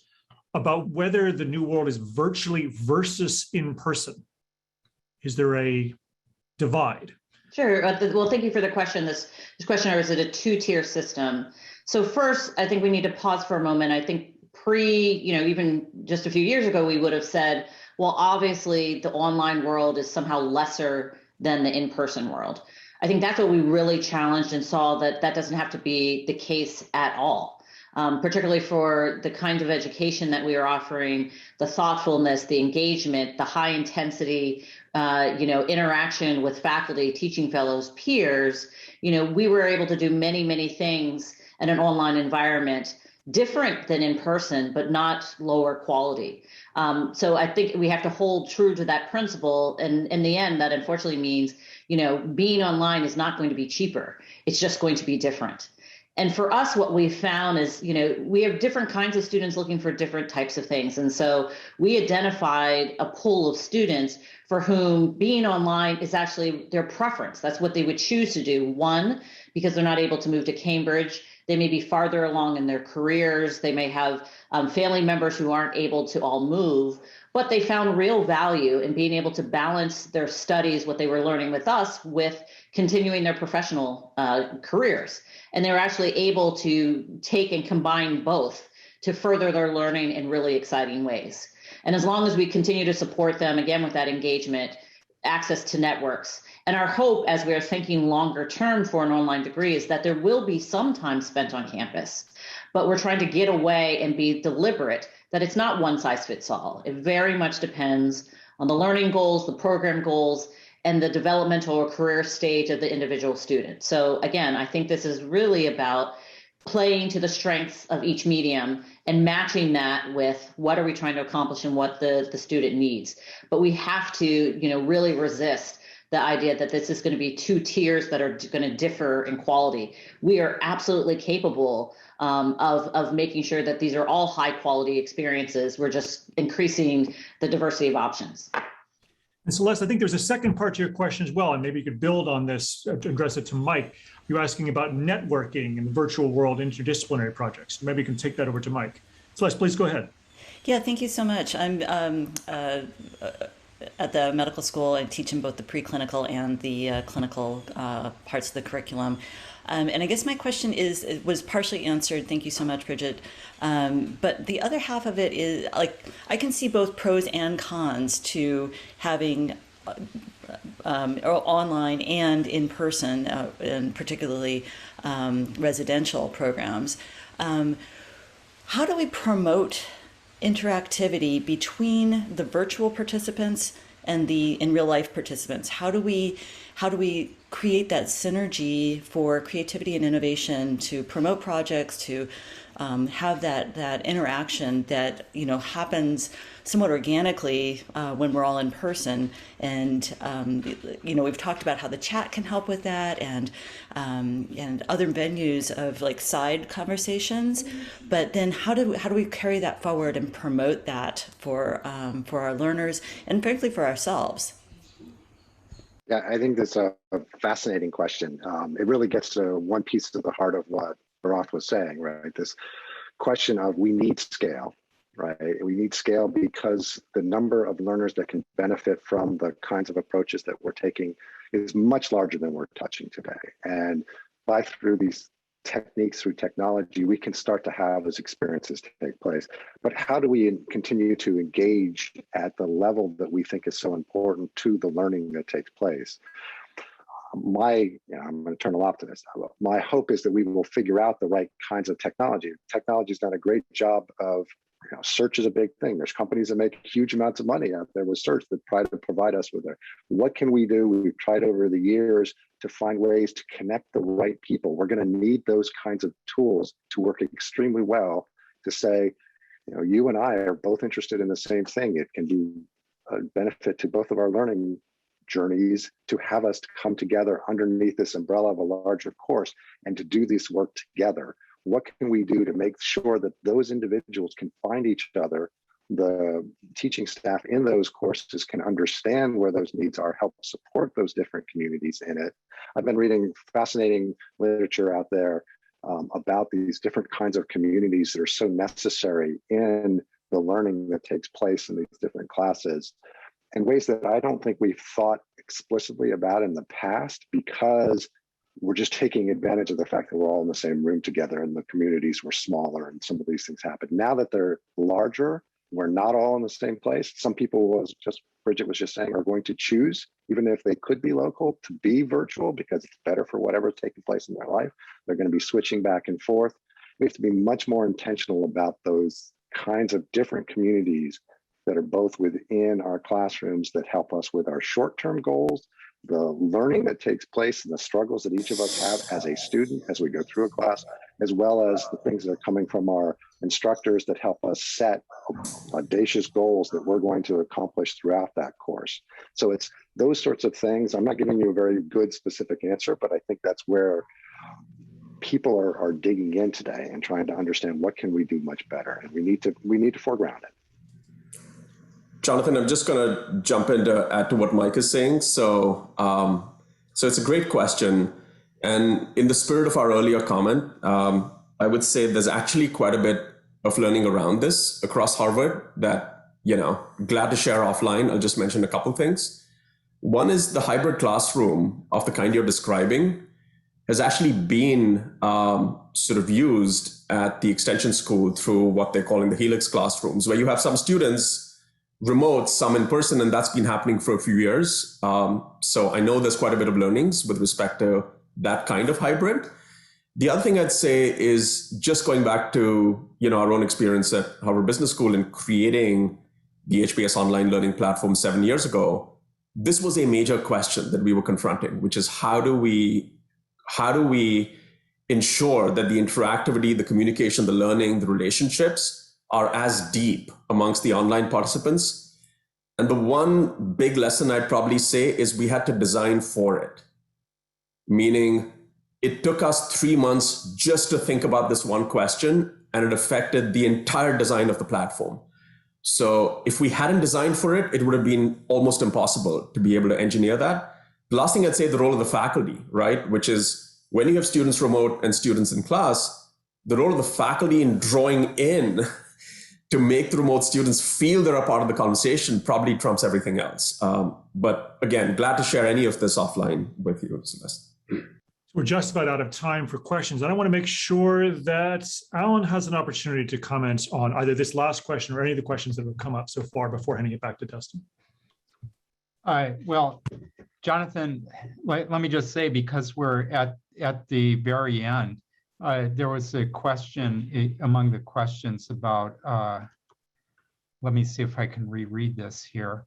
about whether the new world is virtually versus in person. Is there a divide? Sure. Well, thank you for the question. This question is it a two-tier system? So first, I think we need to pause for a moment. I think even just a few years ago, we would have said, well, obviously the online world is somehow lesser than the in-person world. I think that's what we really challenged and saw that doesn't have to be the case at all. Particularly for the kind of education that we are offering, the thoughtfulness, the engagement, the high intensity, interaction with faculty, teaching fellows, peers, we were able to do many, many things in an online environment different than in person, but not lower quality. So I think we have to hold true to that principle. And in the end, that unfortunately means, being online is not going to be cheaper. It's just going to be different. And for us, what we found is, we have different kinds of students looking for different types of things. And so we identified a pool of students for whom being online is actually their preference. That's what they would choose to do. One, because they're not able to move to Cambridge. They may be farther along in their careers. They may have family members who aren't able to all move, but they found real value in being able to balance their studies, what they were learning with us, with continuing their professional careers. And they were actually able to take and combine both to further their learning in really exciting ways. And as long as we continue to support them, again, with that engagement, access to networks. And our hope, as we are thinking longer term for an online degree, is that there will be some time spent on campus, but we're trying to get away and be deliberate that it's not one size fits all. It very much depends on the learning goals, the program goals, and the developmental or career stage of the individual student. So again, I think this is really about playing to the strengths of each medium and matching that with what are we trying to accomplish and what the student needs. But we have to, really resist the idea that this is going to be two tiers that are going to differ in quality. We are absolutely capable of making sure that these are all high quality experiences. We're just increasing the diversity of options. And Celeste, I think there's a second part to your question as well, and maybe you could build on this to address it to Mike. You're asking about networking in the virtual world, interdisciplinary projects. Maybe you can take that over to Mike. Celeste, please go ahead. Yeah, thank you so much. I'm at the medical school. I teach in both the preclinical and the clinical parts of the curriculum. And I guess my question was partially answered. Thank you so much, Bridget. But the other half of it is, I can see both pros and cons to having online and in person, and particularly residential programs. How do we promote interactivity between the virtual participants and the in real life participants? How do we create that synergy for creativity and innovation to promote projects, to have that interaction that happens somewhat organically when we're all in person? And we've talked about how the chat can help with that, and other venues of side conversations. But then how do we carry that forward and promote that for our learners and frankly for ourselves? Yeah, I think that's a fascinating question. It really gets to one piece of the heart of what Bharath was saying, right? This question of we need scale, right? We need scale because the number of learners that can benefit from the kinds of approaches that we're taking is much larger than we're touching today. And through these techniques, through technology, we can start to have those experiences take place. But how do we continue to engage at the level that we think is so important to the learning that takes place? I'm going to turn a lot to this. My hope is that we will figure out the right kinds of technology. Technology's done a great job of, search is a big thing. There's companies that make huge amounts of money out there with search that try to provide us with it. What can we do? We've tried over the years to find ways to connect the right people. We're going to need those kinds of tools to work extremely well to say, you and I are both interested in the same thing. It can be a benefit to both of our learning journeys to have us to come together underneath this umbrella of a larger course and to do this work together. What can we do to make sure that those individuals can find each other? The teaching staff in those courses can understand where those needs are, help support those different communities in it. I've been reading fascinating literature out there about these different kinds of communities that are so necessary in the learning that takes place in these different classes, in ways that I don't think we've thought explicitly about in the past, because we're just taking advantage of the fact that we're all in the same room together and the communities were smaller and some of these things happen. Now that they're larger, we're not all in the same place. Some people, Bridget was just saying, are going to choose, even if they could be local, to be virtual because it's better for whatever's taking place in their life. They're going to be switching back and forth. We have to be much more intentional about those kinds of different communities that are both within our classrooms that help us with our short-term goals, the learning that takes place and the struggles that each of us have as a student as we go through a class, as well as the things that are coming from our instructors that help us set audacious goals that we're going to accomplish throughout that course. So it's those sorts of things. I'm not giving you a very good specific answer, but I think that's where people are digging in today and trying to understand what can we do much better, and we need to foreground it. Jonathan, I'm just going to jump in to add to what Mike is saying. So it's a great question. And in the spirit of our earlier comment, I would say there's actually quite a bit of learning around this across Harvard that, glad to share offline. I'll just mention a couple things. One is the hybrid classroom of the kind you're describing has actually been sort of used at the extension school through what they're calling the Helix classrooms, where you have some students remote, some in person, and that's been happening for a few years. So I know there's quite a bit of learnings with respect to that kind of hybrid. The other thing I'd say is just going back to our own experience at Harvard Business School in creating the HBS online learning platform 7 years ago. This was a major question that we were confronting, which is how do we ensure that the interactivity, the communication, the learning, the relationships are as deep amongst the online participants. And the one big lesson I'd probably say is we had to design for it. Meaning it took us 3 months just to think about this one question, and it affected the entire design of the platform. So if we hadn't designed for it, it would have been almost impossible to be able to engineer that. The last thing I'd say, the role of the faculty, right? Which is when you have students remote and students in class, the role of the faculty in drawing in to make the remote students feel they're a part of the conversation probably trumps everything else. But again, glad to share any of this offline with you, Celeste. We're just about out of time for questions. And I want to make sure that Alan has an opportunity to comment on either this last question or any of the questions that have come up so far before handing it back to Dustin. Well, Jonathan, let me just say, because we're at the very end, there was a question among the questions about, let me see if I can reread this here.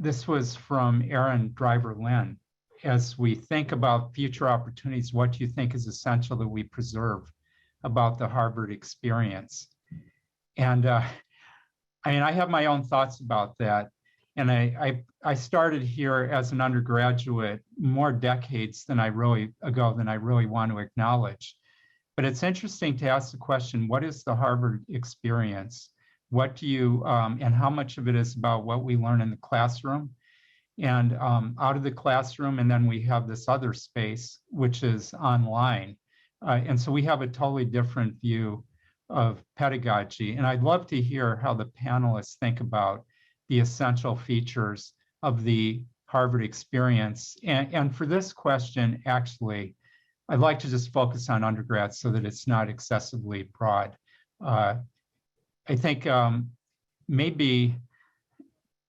This was from Aaron Driver-Lynn. As we think about future opportunities, what do you think is essential that we preserve about the Harvard experience? And I have my own thoughts about that. And I started here as an undergraduate more decades than I really want to acknowledge. But it's interesting to ask the question, what is the Harvard experience? What do you, and how much of it is about what we learn in the classroom and out of the classroom? And then we have this other space, which is online. And so we have a totally different view of pedagogy. And I'd love to hear how the panelists think about the essential features of the Harvard experience. And for this question, actually, I'd like to just focus on undergrads so that it's not excessively broad. I think maybe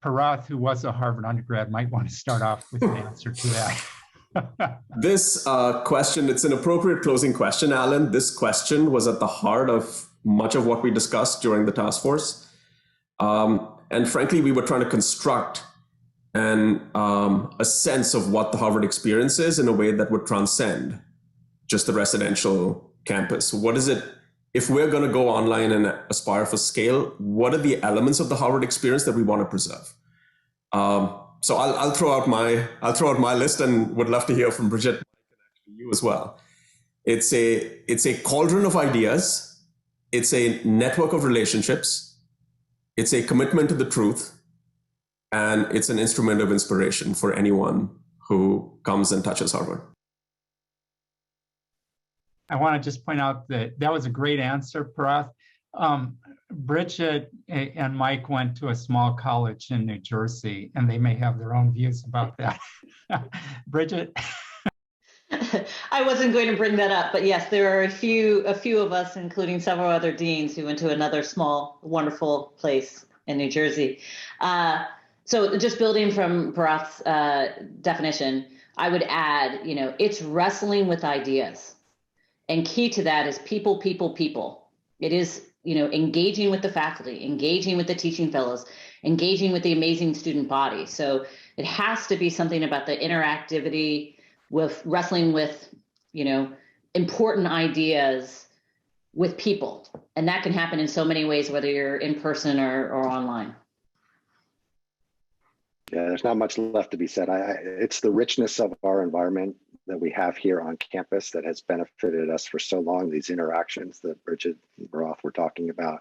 Parath, who was a Harvard undergrad, might want to start off with an answer to that. This question, it's an appropriate closing question, Alan. This question was at the heart of much of what we discussed during the task force. And frankly, we were trying to construct a sense of what the Harvard experience is in a way that would transcend just the residential campus. What is it? If we're going to go online and aspire for scale, what are the elements of the Harvard experience that we want to preserve? So I'll throw out my list and would love to hear from Bridget and you as well. It's a cauldron of ideas. It's a network of relationships. It's a commitment to the truth, and it's an instrument of inspiration for anyone who comes and touches Harvard. I want to just point out that was a great answer, Parath. Bridget and Mike went to a small college in New Jersey, and they may have their own views about that. Bridget? I wasn't going to bring that up, but yes, there are a few of us, including several other deans, who went to another small, wonderful place in New Jersey. So just building from Parath's definition, I would add, it's wrestling with ideas. And key to that is people, people, people. It is, engaging with the faculty, engaging with the teaching fellows, engaging with the amazing student body. So it has to be something about the interactivity with wrestling with, important ideas with people. And that can happen in so many ways, whether you're in person or online. Yeah, there's not much left to be said. It's the richness of our environment that we have here on campus that has benefited us for so long, these interactions that Bridget and Parath were talking about.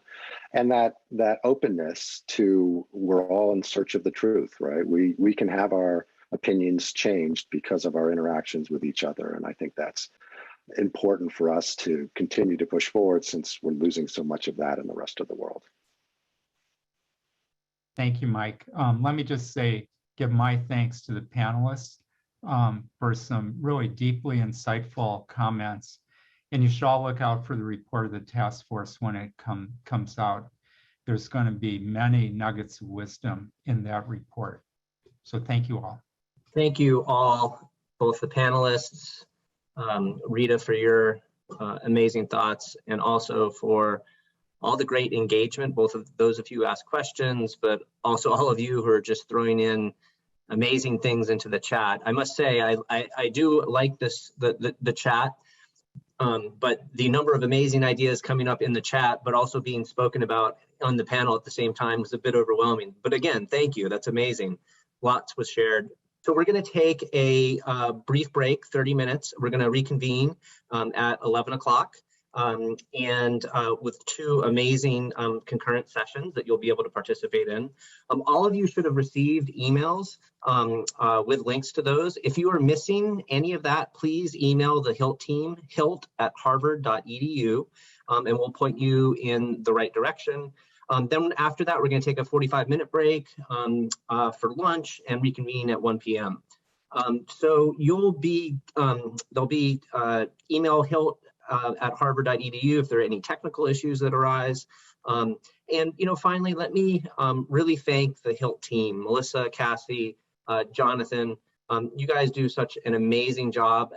And that openness to, we're all in search of the truth, right? We can have our opinions changed because of our interactions with each other. And I think that's important for us to continue to push forward, since we're losing so much of that in the rest of the world. Thank you, Mike. Let me just give my thanks to the panelists for some really deeply insightful comments. And you should all look out for the report of the task force when it comes out. There's going to be many nuggets of wisdom in that report. So thank you all. Thank you all, both the panelists, Rita, for your amazing thoughts, and also for all the great engagement, both of those of you who asked questions, but also all of you who are just throwing in amazing things into the chat. I must say, I do like this, the chat, but the number of amazing ideas coming up in the chat, but also being spoken about on the panel at the same time was a bit overwhelming. But again, thank you, that's amazing. Lots was shared. So we're going to take a brief break, 30 minutes. We're going to reconvene at 11 o'clock and with two amazing concurrent sessions that you'll be able to participate in. All of you should have received emails with links to those. If you are missing any of that, please email the HILT team, hilt@harvard.edu, and we'll point you in the right direction. Then after that, we're going to take a 45-minute break for lunch and reconvene at 1 p.m. So you'll be, there'll be email hilt@harvard.edu if there are any technical issues that arise. And finally, let me really thank the HILT team, Melissa, Cassie, Jonathan. You guys do such an amazing job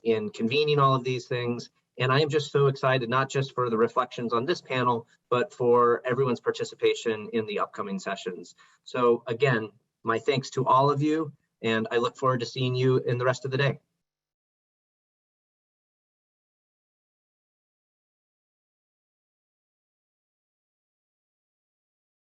in convening all of these things. And I am just so excited, not just for the reflections on this panel, but for everyone's participation in the upcoming sessions. So again, my thanks to all of you, and I look forward to seeing you in the rest of the day.